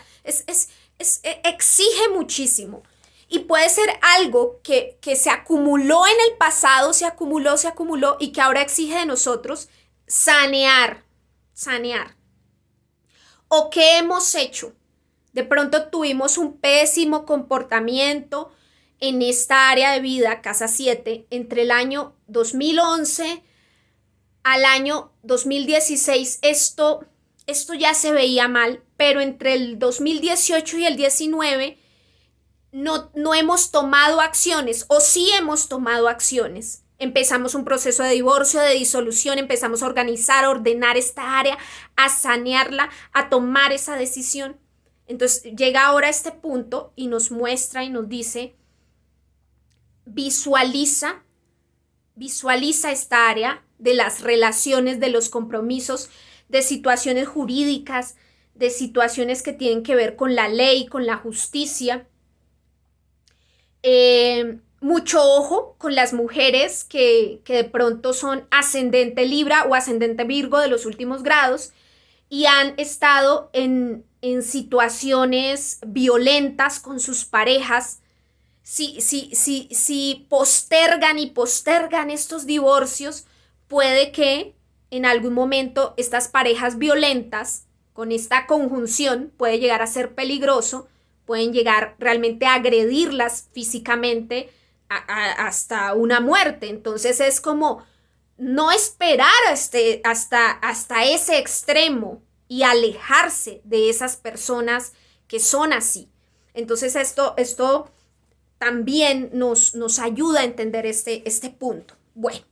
exige muchísimo. Y puede ser algo que se acumuló en el pasado, se acumuló, y que ahora exige de nosotros sanear. ¿O qué hemos hecho? De pronto tuvimos un pésimo comportamiento en esta área de vida, casa 7, entre el año 2011 al año 2016. Esto ya se veía mal, pero entre el 2018 y el 19 no hemos tomado acciones, o sí hemos tomado acciones. Empezamos un proceso de divorcio, de disolución, empezamos a organizar, a ordenar esta área, a sanearla, a tomar esa decisión. Entonces llega ahora este punto y nos muestra y nos dice: visualiza esta área de las relaciones, de los compromisos, de situaciones jurídicas, de situaciones que tienen que ver con la ley, con la justicia. Mucho ojo con las mujeres que de pronto son ascendente Libra o ascendente Virgo de los últimos grados y han estado en situaciones violentas con sus parejas. Si postergan y postergan estos divorcios, puede que en algún momento estas parejas violentas, con esta conjunción, puede llegar a ser peligroso, pueden llegar realmente a agredirlas físicamente hasta una muerte. Entonces es como no esperar hasta ese extremo y alejarse de esas personas que son así. Entonces esto también nos ayuda a entender este punto. Bueno,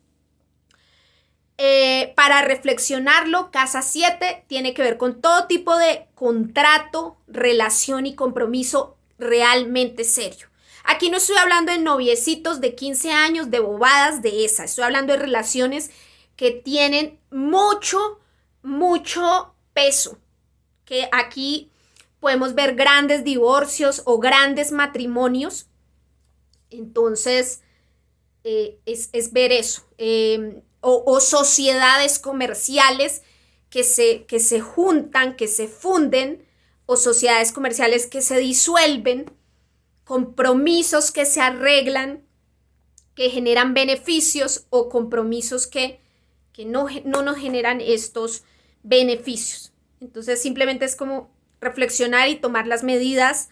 para reflexionarlo, casa 7 tiene que ver con todo tipo de contrato, relación y compromiso realmente serio. Aquí no estoy hablando de noviecitos de 15 años, de bobadas, de esas. Estoy hablando de relaciones que tienen mucho, mucho peso. Que aquí podemos ver grandes divorcios o grandes matrimonios. Entonces, es ver eso. O sociedades comerciales que se juntan, que se funden, o sociedades comerciales que se disuelven, compromisos que se arreglan, que generan beneficios, o compromisos que no nos generan estos beneficios. Entonces simplemente es como reflexionar y tomar las medidas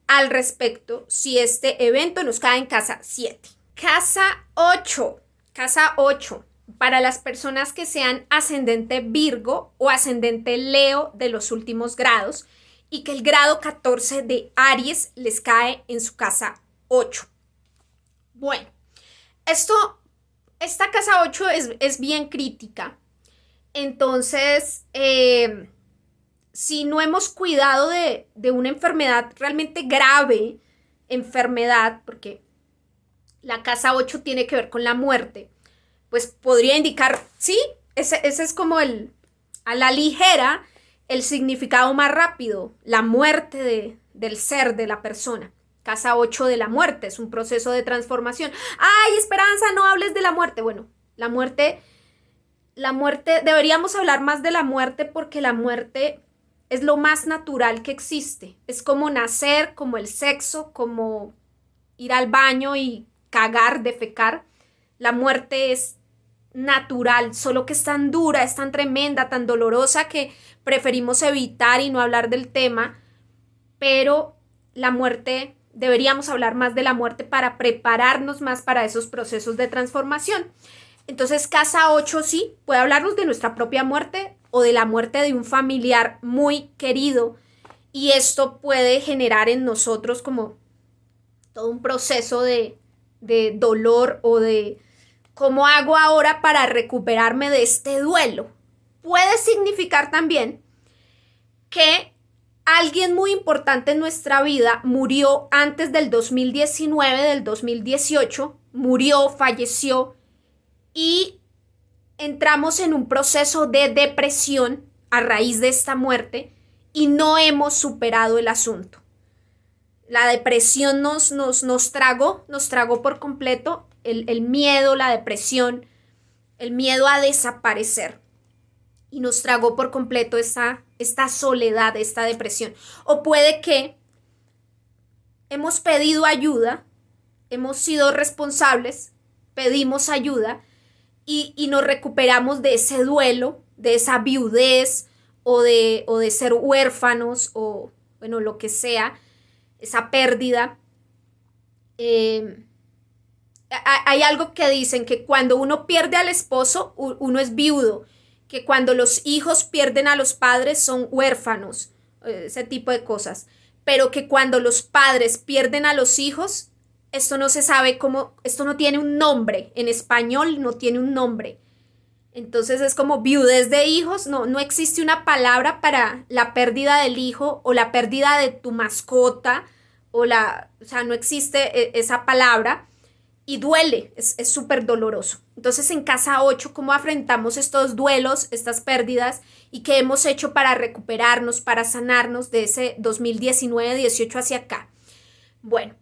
al respecto si este evento nos cae en casa 7. Casa 8. Casa 8. Para las personas que sean ascendente Virgo o ascendente Leo de los últimos grados y que el grado 14 de Aries les cae en su casa 8. Bueno, esta casa 8 es bien crítica Entonces, si no hemos cuidado de una enfermedad realmente grave, enfermedad, porque la casa 8 tiene que ver con la muerte, pues podría indicar, sí, ese es como a la ligera, el significado más rápido, la muerte del ser, de la persona. Casa 8 de la muerte, es un proceso de transformación. ¡Ay, Esperanza, no hables de la muerte! Bueno, la muerte, deberíamos hablar más de la muerte porque la muerte es lo más natural que existe. Es como nacer, como el sexo, como ir al baño y cagar, defecar. La muerte es natural, solo que es tan dura, es tan tremenda, tan dolorosa que preferimos evitar y no hablar del tema, pero la muerte, deberíamos hablar más de la muerte para prepararnos más para esos procesos de transformación. Entonces, casa 8 sí, puede hablarnos de nuestra propia muerte o de la muerte de un familiar muy querido y esto puede generar en nosotros como todo un proceso de dolor o de cómo hago ahora para recuperarme de este duelo. Puede significar también que alguien muy importante en nuestra vida murió antes del 2019, del 2018, murió, falleció y entramos en un proceso de depresión a raíz de esta muerte y no hemos superado el asunto. La depresión nos tragó por completo el miedo, la depresión, el miedo a desaparecer. Y nos tragó por completo esta soledad, esta depresión. O puede que hemos pedido ayuda, hemos sido responsables, pedimos ayuda y nos recuperamos de ese duelo, de esa viudez o de ser huérfanos o bueno, lo que sea, esa pérdida. Hay algo que dicen que cuando uno pierde al esposo, uno es viudo, que cuando los hijos pierden a los padres son huérfanos, ese tipo de cosas, pero que cuando los padres pierden a los hijos, esto no se sabe cómo, esto no tiene un nombre, en español no tiene un nombre. Entonces es como viudez de hijos, no existe una palabra para la pérdida del hijo o la pérdida de tu mascota o sea, no existe esa palabra y duele, es súper doloroso. Entonces en casa 8, ¿cómo afrontamos estos duelos, estas pérdidas y qué hemos hecho para recuperarnos, para sanarnos de ese 2019-18 hacia acá? Bueno,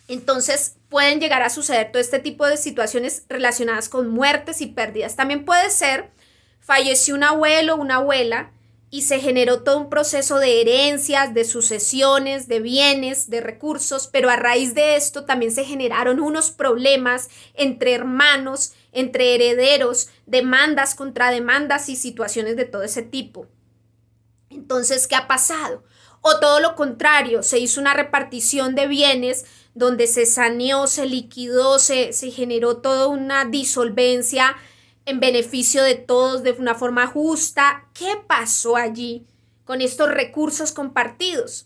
entonces pueden llegar a suceder todo este tipo de situaciones relacionadas con muertes y pérdidas. También puede ser, falleció un abuelo o una abuela y se generó todo un proceso de herencias, de sucesiones, de bienes, de recursos, pero a raíz de esto también se generaron unos problemas entre hermanos, entre herederos, demandas contra demandas y situaciones de todo ese tipo. Entonces, ¿qué ha pasado? O todo lo contrario, se hizo una repartición de bienes donde se saneó, se liquidó, se generó toda una disolvencia en beneficio de todos de una forma justa. ¿Qué pasó allí con estos recursos compartidos?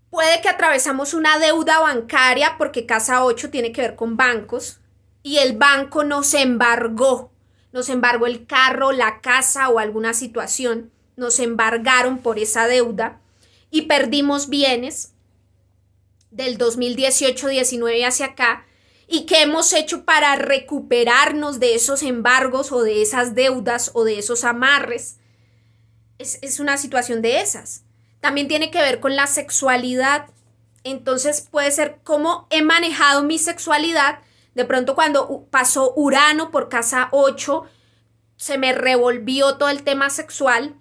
Puede que atravesamos una deuda bancaria porque casa 8 tiene que ver con bancos y el banco nos embargó el carro, la casa o alguna situación, nos embargaron por esa deuda y perdimos bienes del 2018-19 hacia acá. ¿Y qué hemos hecho para recuperarnos de esos embargos o de esas deudas o de esos amarres? Es una situación de esas. También tiene que ver con la sexualidad. Entonces puede ser cómo he manejado mi sexualidad. De pronto cuando pasó Urano por casa 8, se me revolvió todo el tema sexual.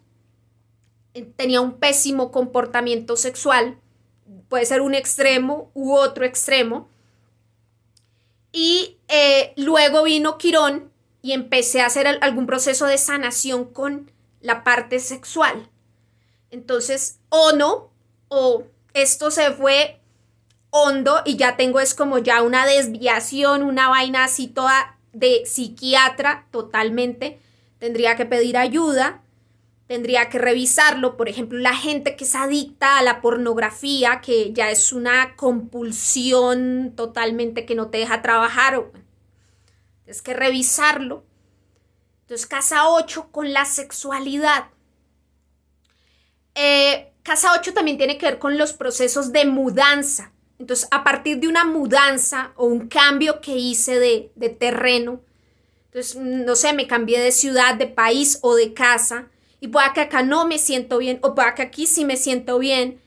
Tenía un pésimo comportamiento sexual. Puede ser un extremo u otro extremo. Y luego vino Quirón y empecé a hacer algún proceso de sanación con la parte sexual. Entonces, o esto se fue hondo y ya tengo es como ya una desviación, una vaina así toda de psiquiatra totalmente. Tendría que pedir ayuda, tendría que revisarlo. Por ejemplo, la gente que es adicta a la pornografía, que ya es una compulsión totalmente que no te deja trabajar, es que revisarlo. Entonces, casa 8 con la sexualidad. Casa 8 también tiene que ver con los procesos de mudanza. Entonces, a partir de una mudanza o un cambio que hice de terreno, entonces, no sé, me cambié de ciudad, de país o de casa, y pueda que acá no me siento bien, o pueda que aquí sí me siento bien.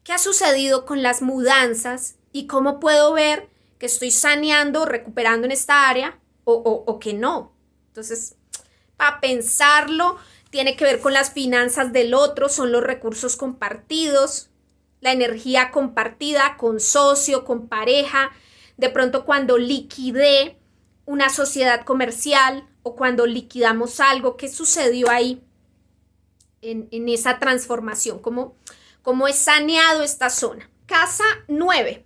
¿Qué ha sucedido con las mudanzas y cómo puedo ver que estoy saneando, recuperando en esta área o que no? Entonces, para pensarlo, tiene que ver con las finanzas del otro, son los recursos compartidos, la energía compartida con socio, con pareja, de pronto cuando liquidé una sociedad comercial o cuando liquidamos algo, ¿qué sucedió ahí en esa transformación? ¿Cómo he saneado esta zona? Casa 9.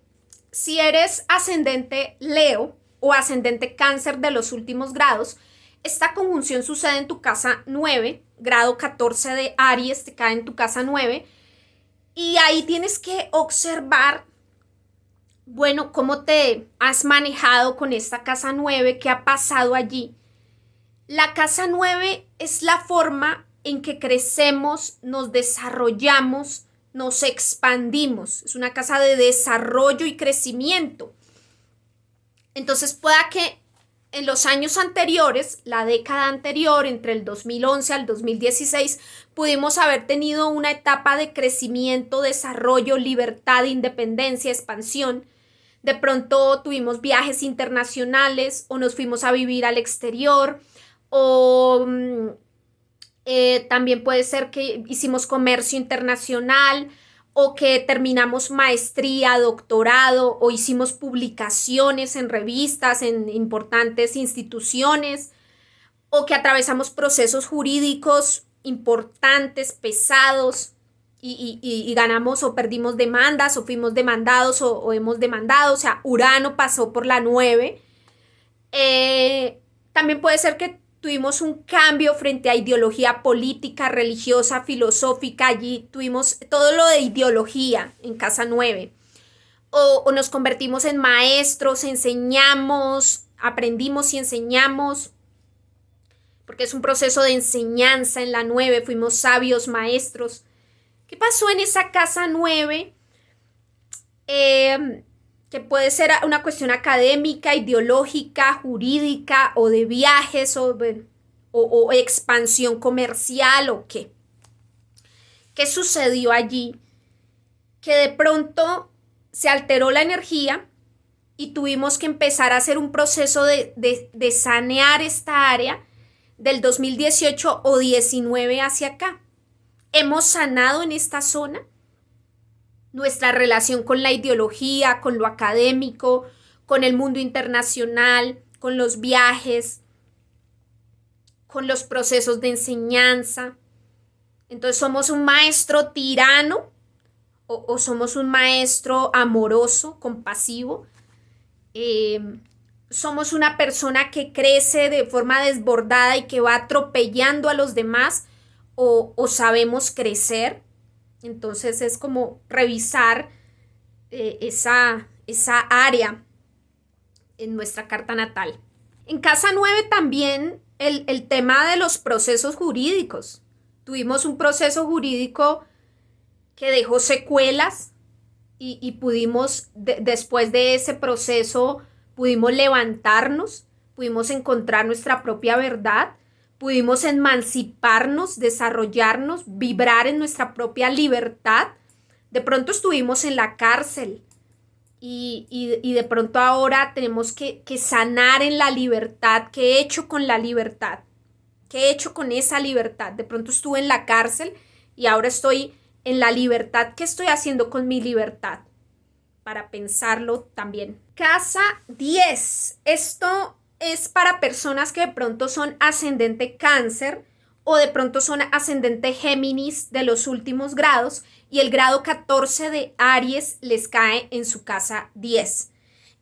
Si eres ascendente Leo o ascendente Cáncer de los últimos grados, esta conjunción sucede en tu casa 9, grado 14 de Aries, te cae en tu casa 9, y ahí tienes que observar, bueno, cómo te has manejado con esta casa 9, qué ha pasado allí. La casa 9 es la forma en que crecemos, nos desarrollamos, nos expandimos. Es una casa de desarrollo y crecimiento. Entonces pueda que en los años anteriores, la década anterior, entre el 2011 al 2016, pudimos haber tenido una etapa de crecimiento, desarrollo, libertad, independencia, expansión. De pronto tuvimos viajes internacionales o nos fuimos a vivir al exterior o también puede ser que hicimos comercio internacional o que terminamos maestría, doctorado o hicimos publicaciones en revistas, en importantes instituciones o que atravesamos procesos jurídicos importantes, pesados y ganamos o perdimos demandas o fuimos demandados o hemos demandado, o sea, Urano pasó por la 9. También puede ser que tuvimos un cambio frente a ideología política, religiosa, filosófica. Allí tuvimos todo lo de ideología en casa 9. O nos convertimos en maestros, enseñamos, aprendimos y enseñamos, porque es un proceso de enseñanza en la 9, fuimos sabios maestros. ¿Qué pasó en esa casa 9? Que puede ser una cuestión académica, ideológica, jurídica o de viajes o expansión comercial o qué. ¿Qué sucedió allí? Que de pronto se alteró la energía y tuvimos que empezar a hacer un proceso de sanear esta área del 2018 o 19 hacia acá. Hemos sanado en esta zona nuestra relación con la ideología, con lo académico, con el mundo internacional, con los viajes, con los procesos de enseñanza. Entonces, ¿somos un maestro tirano o somos un maestro amoroso, compasivo? ¿Somos una persona que crece de forma desbordada y que va atropellando a los demás o sabemos crecer? Entonces es como revisar esa área en nuestra carta natal. En casa 9 también el tema de los procesos jurídicos. Tuvimos un proceso jurídico que dejó secuelas y pudimos, después de ese proceso, pudimos levantarnos, pudimos encontrar nuestra propia verdad, pudimos emanciparnos, desarrollarnos, vibrar en nuestra propia libertad. De pronto estuvimos en la cárcel y de pronto ahora tenemos que sanar en la libertad. ¿Qué he hecho con la libertad? ¿Qué he hecho con esa libertad? De pronto estuve en la cárcel y ahora estoy en la libertad. ¿Qué estoy haciendo con mi libertad? Para pensarlo también. Casa 10. Esto es para personas que de pronto son ascendente Cáncer o de pronto son ascendente Géminis de los últimos grados y el grado 14 de Aries les cae en su casa 10.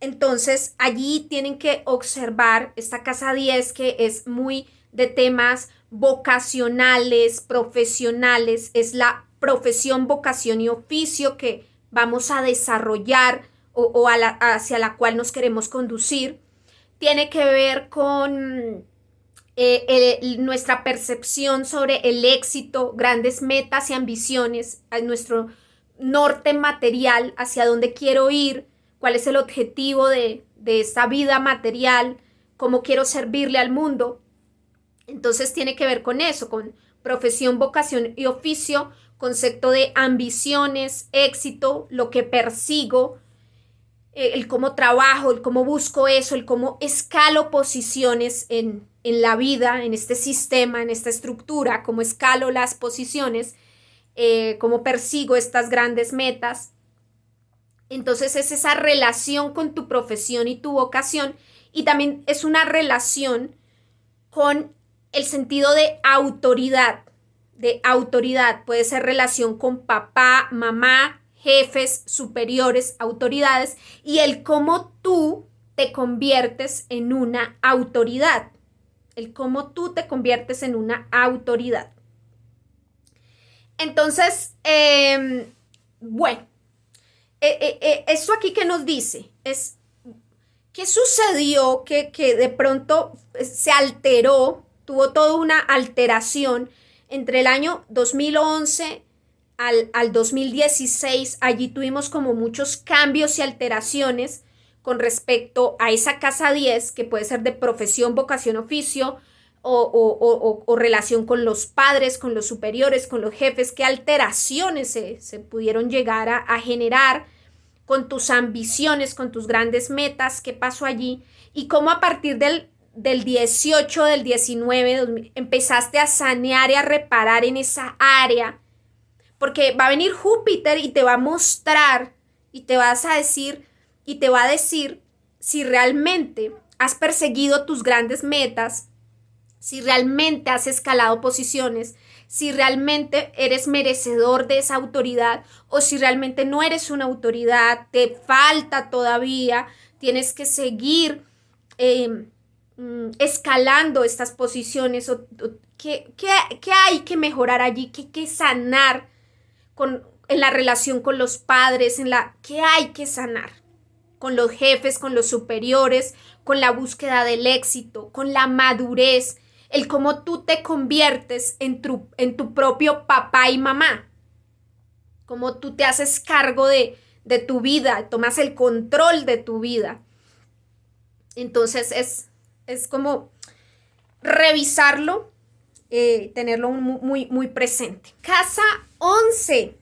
Entonces allí tienen que observar esta casa 10 que es muy de temas vocacionales, profesionales, es la profesión, vocación y oficio que vamos a desarrollar o hacia la cual nos queremos conducir. Tiene que ver con nuestra percepción sobre el éxito, grandes metas y ambiciones, a nuestro norte material, hacia dónde quiero ir, cuál es el objetivo de esta vida material, cómo quiero servirle al mundo. Entonces tiene que ver con eso, con profesión, vocación y oficio, concepto de ambiciones, éxito, lo que persigo, el cómo trabajo, el cómo busco eso, el cómo escalo posiciones en la vida, en este sistema, en esta estructura, cómo escalo las posiciones, cómo persigo estas grandes metas. Entonces es esa relación con tu profesión y tu vocación, y también es una relación con el sentido de autoridad. De autoridad puede ser relación con papá, mamá, jefes, superiores, autoridades, y el cómo tú te conviertes en una autoridad. El cómo tú te conviertes en una autoridad. Entonces, bueno, esto aquí que nos dice es qué sucedió que de pronto se alteró, tuvo toda una alteración entre el año 2011 al 2016. Allí tuvimos como muchos cambios y alteraciones con respecto a esa casa 10, que puede ser de profesión, vocación, oficio, o relación con los padres, con los superiores, con los jefes. Qué alteraciones se pudieron llegar a generar con tus ambiciones, con tus grandes metas. ¿Qué pasó allí? Y cómo a partir del 18, del 19, 2000, empezaste a sanear y a reparar en esa área, porque va a venir Júpiter y te va a mostrar y te vas a decir y te va a decir si realmente has perseguido tus grandes metas, si realmente has escalado posiciones, si realmente eres merecedor de esa autoridad, o si realmente no eres una autoridad, te falta todavía, tienes que seguir escalando estas posiciones, ¿qué hay que mejorar allí? ¿Qué hay que sanar en la relación con los padres? ¿Qué hay que sanar? Con los jefes, con los superiores, con la búsqueda del éxito, con la madurez, el cómo tú te conviertes en tu propio papá y mamá, cómo tú te haces cargo de tu vida, tomas el control de tu vida. Entonces es como revisarlo, tenerlo muy, muy presente. Casa 11.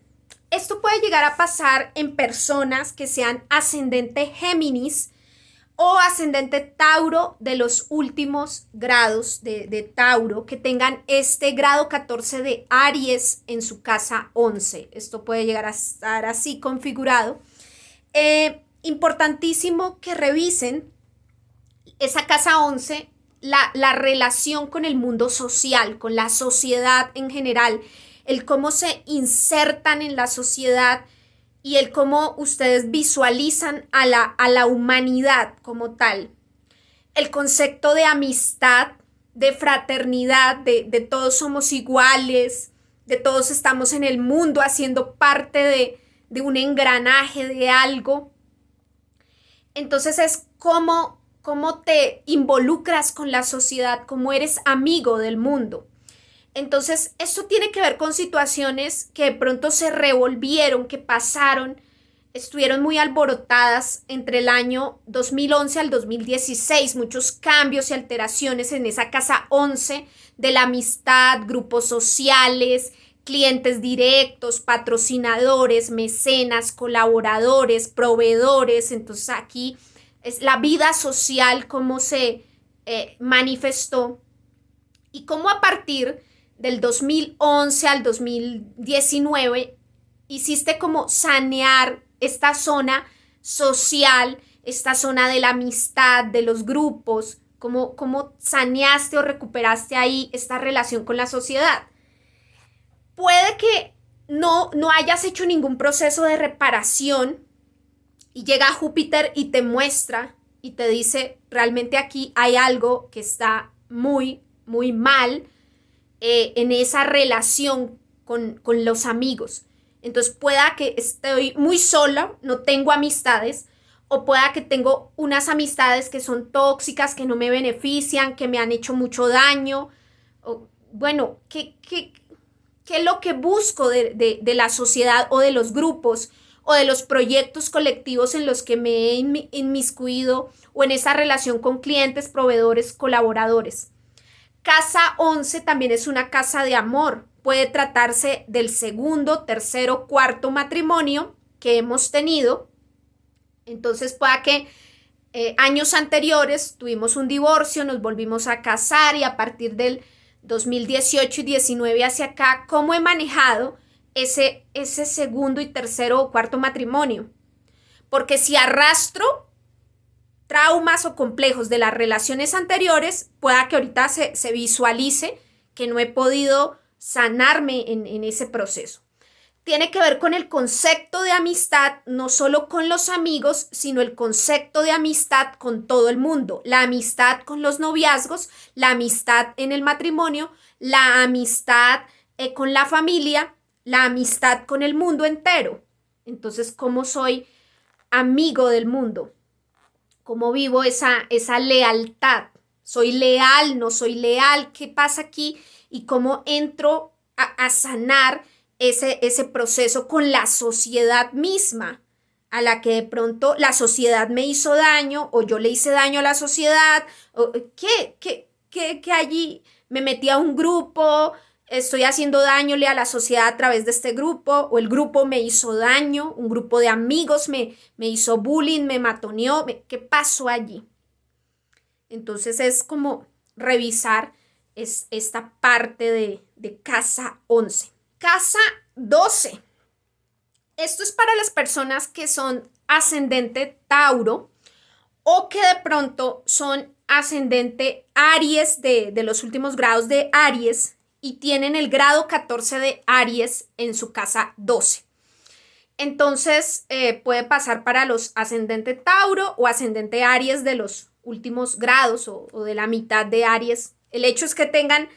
Esto puede llegar a pasar en personas que sean ascendente Géminis o ascendente Tauro de los últimos grados de Tauro, que tengan este grado 14 de Aries en su casa 11. Esto puede llegar a estar así configurado. Importantísimo que revisen esa casa 11, la relación con el mundo social, con la sociedad en general, el cómo se insertan en la sociedad y el cómo ustedes visualizan a la humanidad como tal. El concepto de amistad, de fraternidad, de todos somos iguales, de todos estamos en el mundo haciendo parte de un engranaje, de algo. Entonces es cómo te involucras con la sociedad, cómo eres amigo del mundo. Entonces, esto tiene que ver con situaciones que de pronto se revolvieron, que pasaron, estuvieron muy alborotadas entre el año 2011 al 2016, muchos cambios y alteraciones en esa casa 11 de la amistad, grupos sociales, clientes directos, patrocinadores, mecenas, colaboradores, proveedores. Entonces aquí es la vida social, cómo se manifestó y cómo a partir del 2011 al 2019 hiciste como sanear esta zona social, esta zona de la amistad, de los grupos, cómo saneaste o recuperaste ahí esta relación con la sociedad. Puede que no hayas hecho ningún proceso de reparación y llega Júpiter y te muestra y te dice, realmente aquí hay algo que está muy, muy mal en esa relación con los amigos. Entonces pueda que estoy muy sola, no tengo amistades, o pueda que tengo unas amistades que son tóxicas, que no me benefician, que me han hecho mucho daño. O, bueno, ¿qué es lo que busco de la sociedad o de los grupos o de los proyectos colectivos en los que me he inmiscuido o en esa relación con clientes, proveedores, colaboradores? Casa 11 también es una casa de amor. Puede tratarse del segundo, tercero, cuarto matrimonio que hemos tenido. Entonces pueda que años anteriores tuvimos un divorcio, nos volvimos a casar y a partir del 2018 y 19 hacia acá, ¿cómo he manejado ese segundo y tercero o cuarto matrimonio? Porque si arrastro traumas o complejos de las relaciones anteriores, pueda que ahorita se visualice que no he podido sanarme en ese proceso. Tiene que ver con el concepto de amistad, no solo con los amigos, sino el concepto de amistad con todo el mundo. La amistad con los noviazgos, la amistad en el matrimonio, la amistad con la familia, la amistad con el mundo entero. Entonces, ¿cómo soy amigo del mundo? ¿Cómo vivo esa lealtad? ¿Soy leal? ¿No soy leal? ¿Qué pasa aquí? ¿Y cómo entro a sanar ese proceso con la sociedad misma, a la que de pronto la sociedad me hizo daño o yo le hice daño a la sociedad? O, ¿qué allí me metí a un grupo? Estoy haciendo daño a la sociedad a través de este grupo, o el grupo me hizo daño, un grupo de amigos me hizo bullying, me matoneó. ¿Qué pasó allí? Entonces es como revisar esta parte de casa 11. Casa 12. Esto es para las personas que son ascendente Tauro o que de pronto son ascendente Aries de los últimos grados de Aries y tienen el grado 14 de Aries en su casa 12. Entonces puede pasar para los ascendente Tauro o ascendente Aries de los últimos grados o de la mitad de Aries. El hecho es que tengan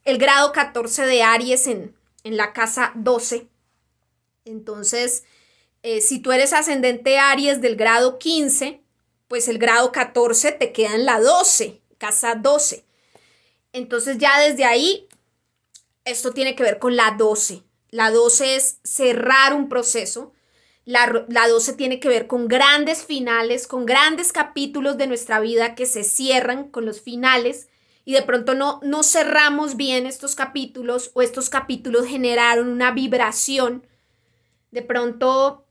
el grado 14 de Aries en la casa 12. Entonces, si tú eres ascendente Aries del grado 15, pues el grado 14 te queda en la 12, casa 12. Entonces ya desde ahí, esto tiene que ver con la 12. La 12 es cerrar un proceso. La 12 tiene que ver con grandes finales, con grandes capítulos de nuestra vida que se cierran con los finales. Y de pronto no cerramos bien estos capítulos o estos capítulos generaron una vibración. De pronto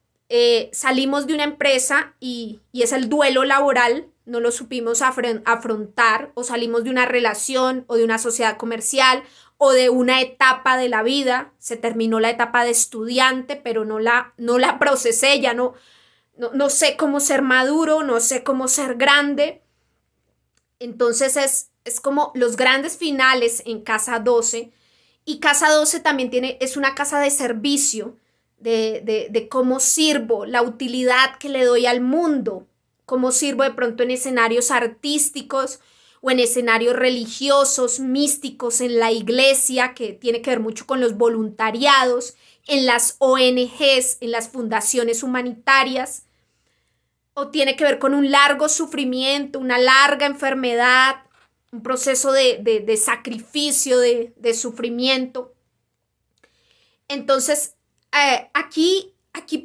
salimos de una empresa y es el duelo laboral, no lo supimos afrontar, o salimos de una relación o de una sociedad comercial o de una etapa de la vida. Se terminó la etapa de estudiante, pero no la procesé, ya no sé cómo ser maduro, no sé cómo ser grande. Entonces es como los grandes finales en casa 12, y casa 12 también es una casa de servicio, de cómo sirvo, la utilidad que le doy al mundo, cómo sirvo de pronto en escenarios artísticos o en escenarios religiosos, místicos, en la iglesia, que tiene que ver mucho con los voluntariados, en las ONGs, en las fundaciones humanitarias, o tiene que ver con un largo sufrimiento, una larga enfermedad, un proceso de sacrificio, de sufrimiento. Entonces, aquí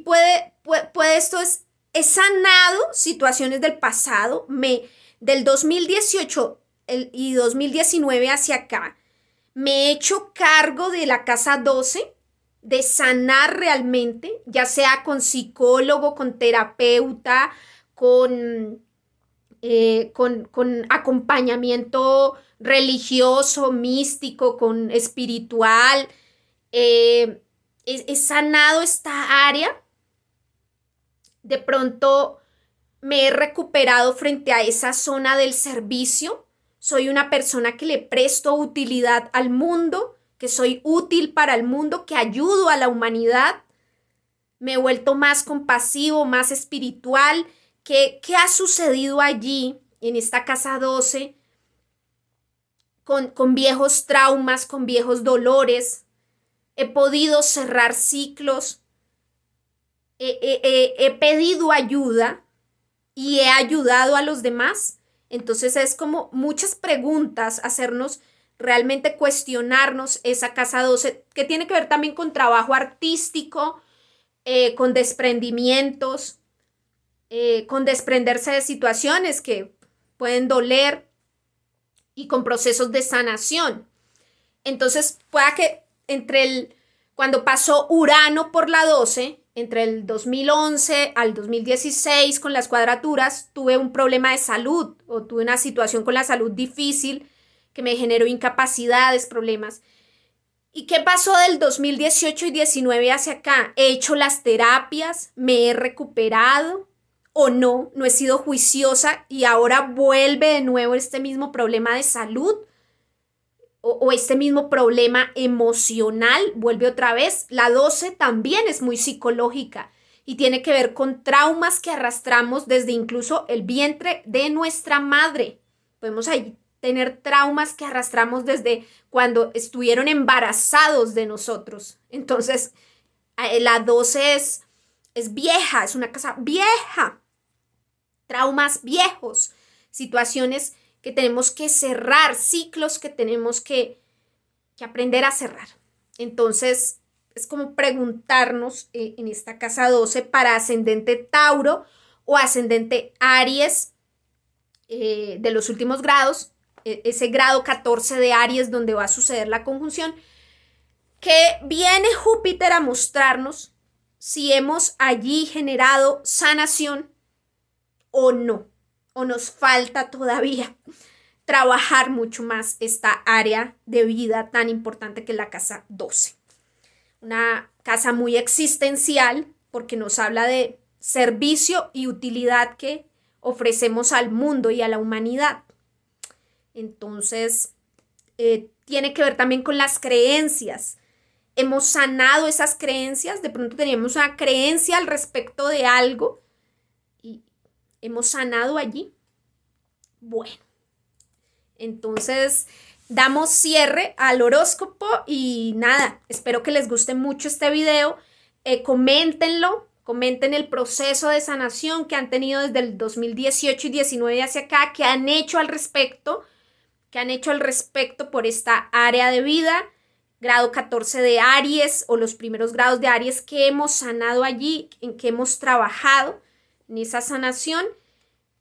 puede esto he sanado situaciones del pasado, del 2018 y 2019 hacia acá, me he hecho cargo de la casa 12, de sanar realmente, ya sea con psicólogo, con terapeuta, con acompañamiento religioso, místico, con espiritual. He sanado esta área. De pronto me he recuperado frente a esa zona del servicio. Soy una persona que le presto utilidad al mundo, que soy útil para el mundo, que ayudo a la humanidad. Me he vuelto más compasivo, más espiritual. ¿Qué ha sucedido allí en esta casa 12 con viejos traumas, con viejos dolores? He podido cerrar ciclos. He pedido ayuda. y he ayudado a los demás. Entonces es como muchas preguntas, hacernos realmente cuestionarnos esa casa 12 que tiene que ver también con trabajo artístico, con desprendimientos, con desprenderse de situaciones que pueden doler y con procesos de sanación. Entonces, pueda que cuando pasó Urano por la 12, entre el 2011 al 2016 con las cuadraturas, tuve un problema de salud o tuve una situación con la salud difícil que me generó incapacidades, problemas. ¿Y qué pasó del 2018 y 19 hacia acá? ¿He hecho las terapias? ¿Me he recuperado? ¿O no? ¿No he sido juiciosa y ahora vuelve de nuevo este mismo problema de salud? ¿O este mismo problema emocional vuelve otra vez? La 12 también es muy psicológica y tiene que ver con traumas que arrastramos desde incluso el vientre de nuestra madre. Podemos ahí tener traumas que arrastramos desde cuando estuvieron embarazados de nosotros. Entonces, la 12 es vieja, es una casa vieja. Traumas viejos, situaciones que tenemos que cerrar, ciclos que tenemos que aprender a cerrar. Entonces, es como preguntarnos en esta casa 12 para ascendente Tauro o ascendente Aries de los últimos grados, ese grado 14 de Aries donde va a suceder la conjunción, que viene Júpiter a mostrarnos si hemos allí generado sanación o no, o nos falta todavía trabajar mucho más esta área de vida tan importante que es la casa 12. Una casa muy existencial porque nos habla de servicio y utilidad que ofrecemos al mundo y a la humanidad. Entonces, tiene que ver también con las creencias. Hemos sanado esas creencias, de pronto teníamos una creencia al respecto de algo y hemos sanado allí. Bueno, entonces damos cierre al horóscopo y nada, espero que les guste mucho este video. Coméntenlo, comenten el proceso de sanación que han tenido desde el 2018 y 19 hacia acá, que han hecho al respecto por esta área de vida, grado 14 de Aries o los primeros grados de Aries que hemos sanado allí, en que hemos trabajado en esa sanación.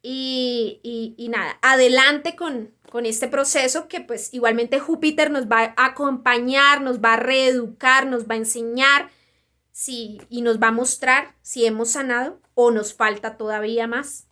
Y nada, adelante con este proceso que pues igualmente Júpiter nos va a acompañar, nos va a reeducar, nos va a enseñar y nos va a mostrar si hemos sanado o nos falta todavía más.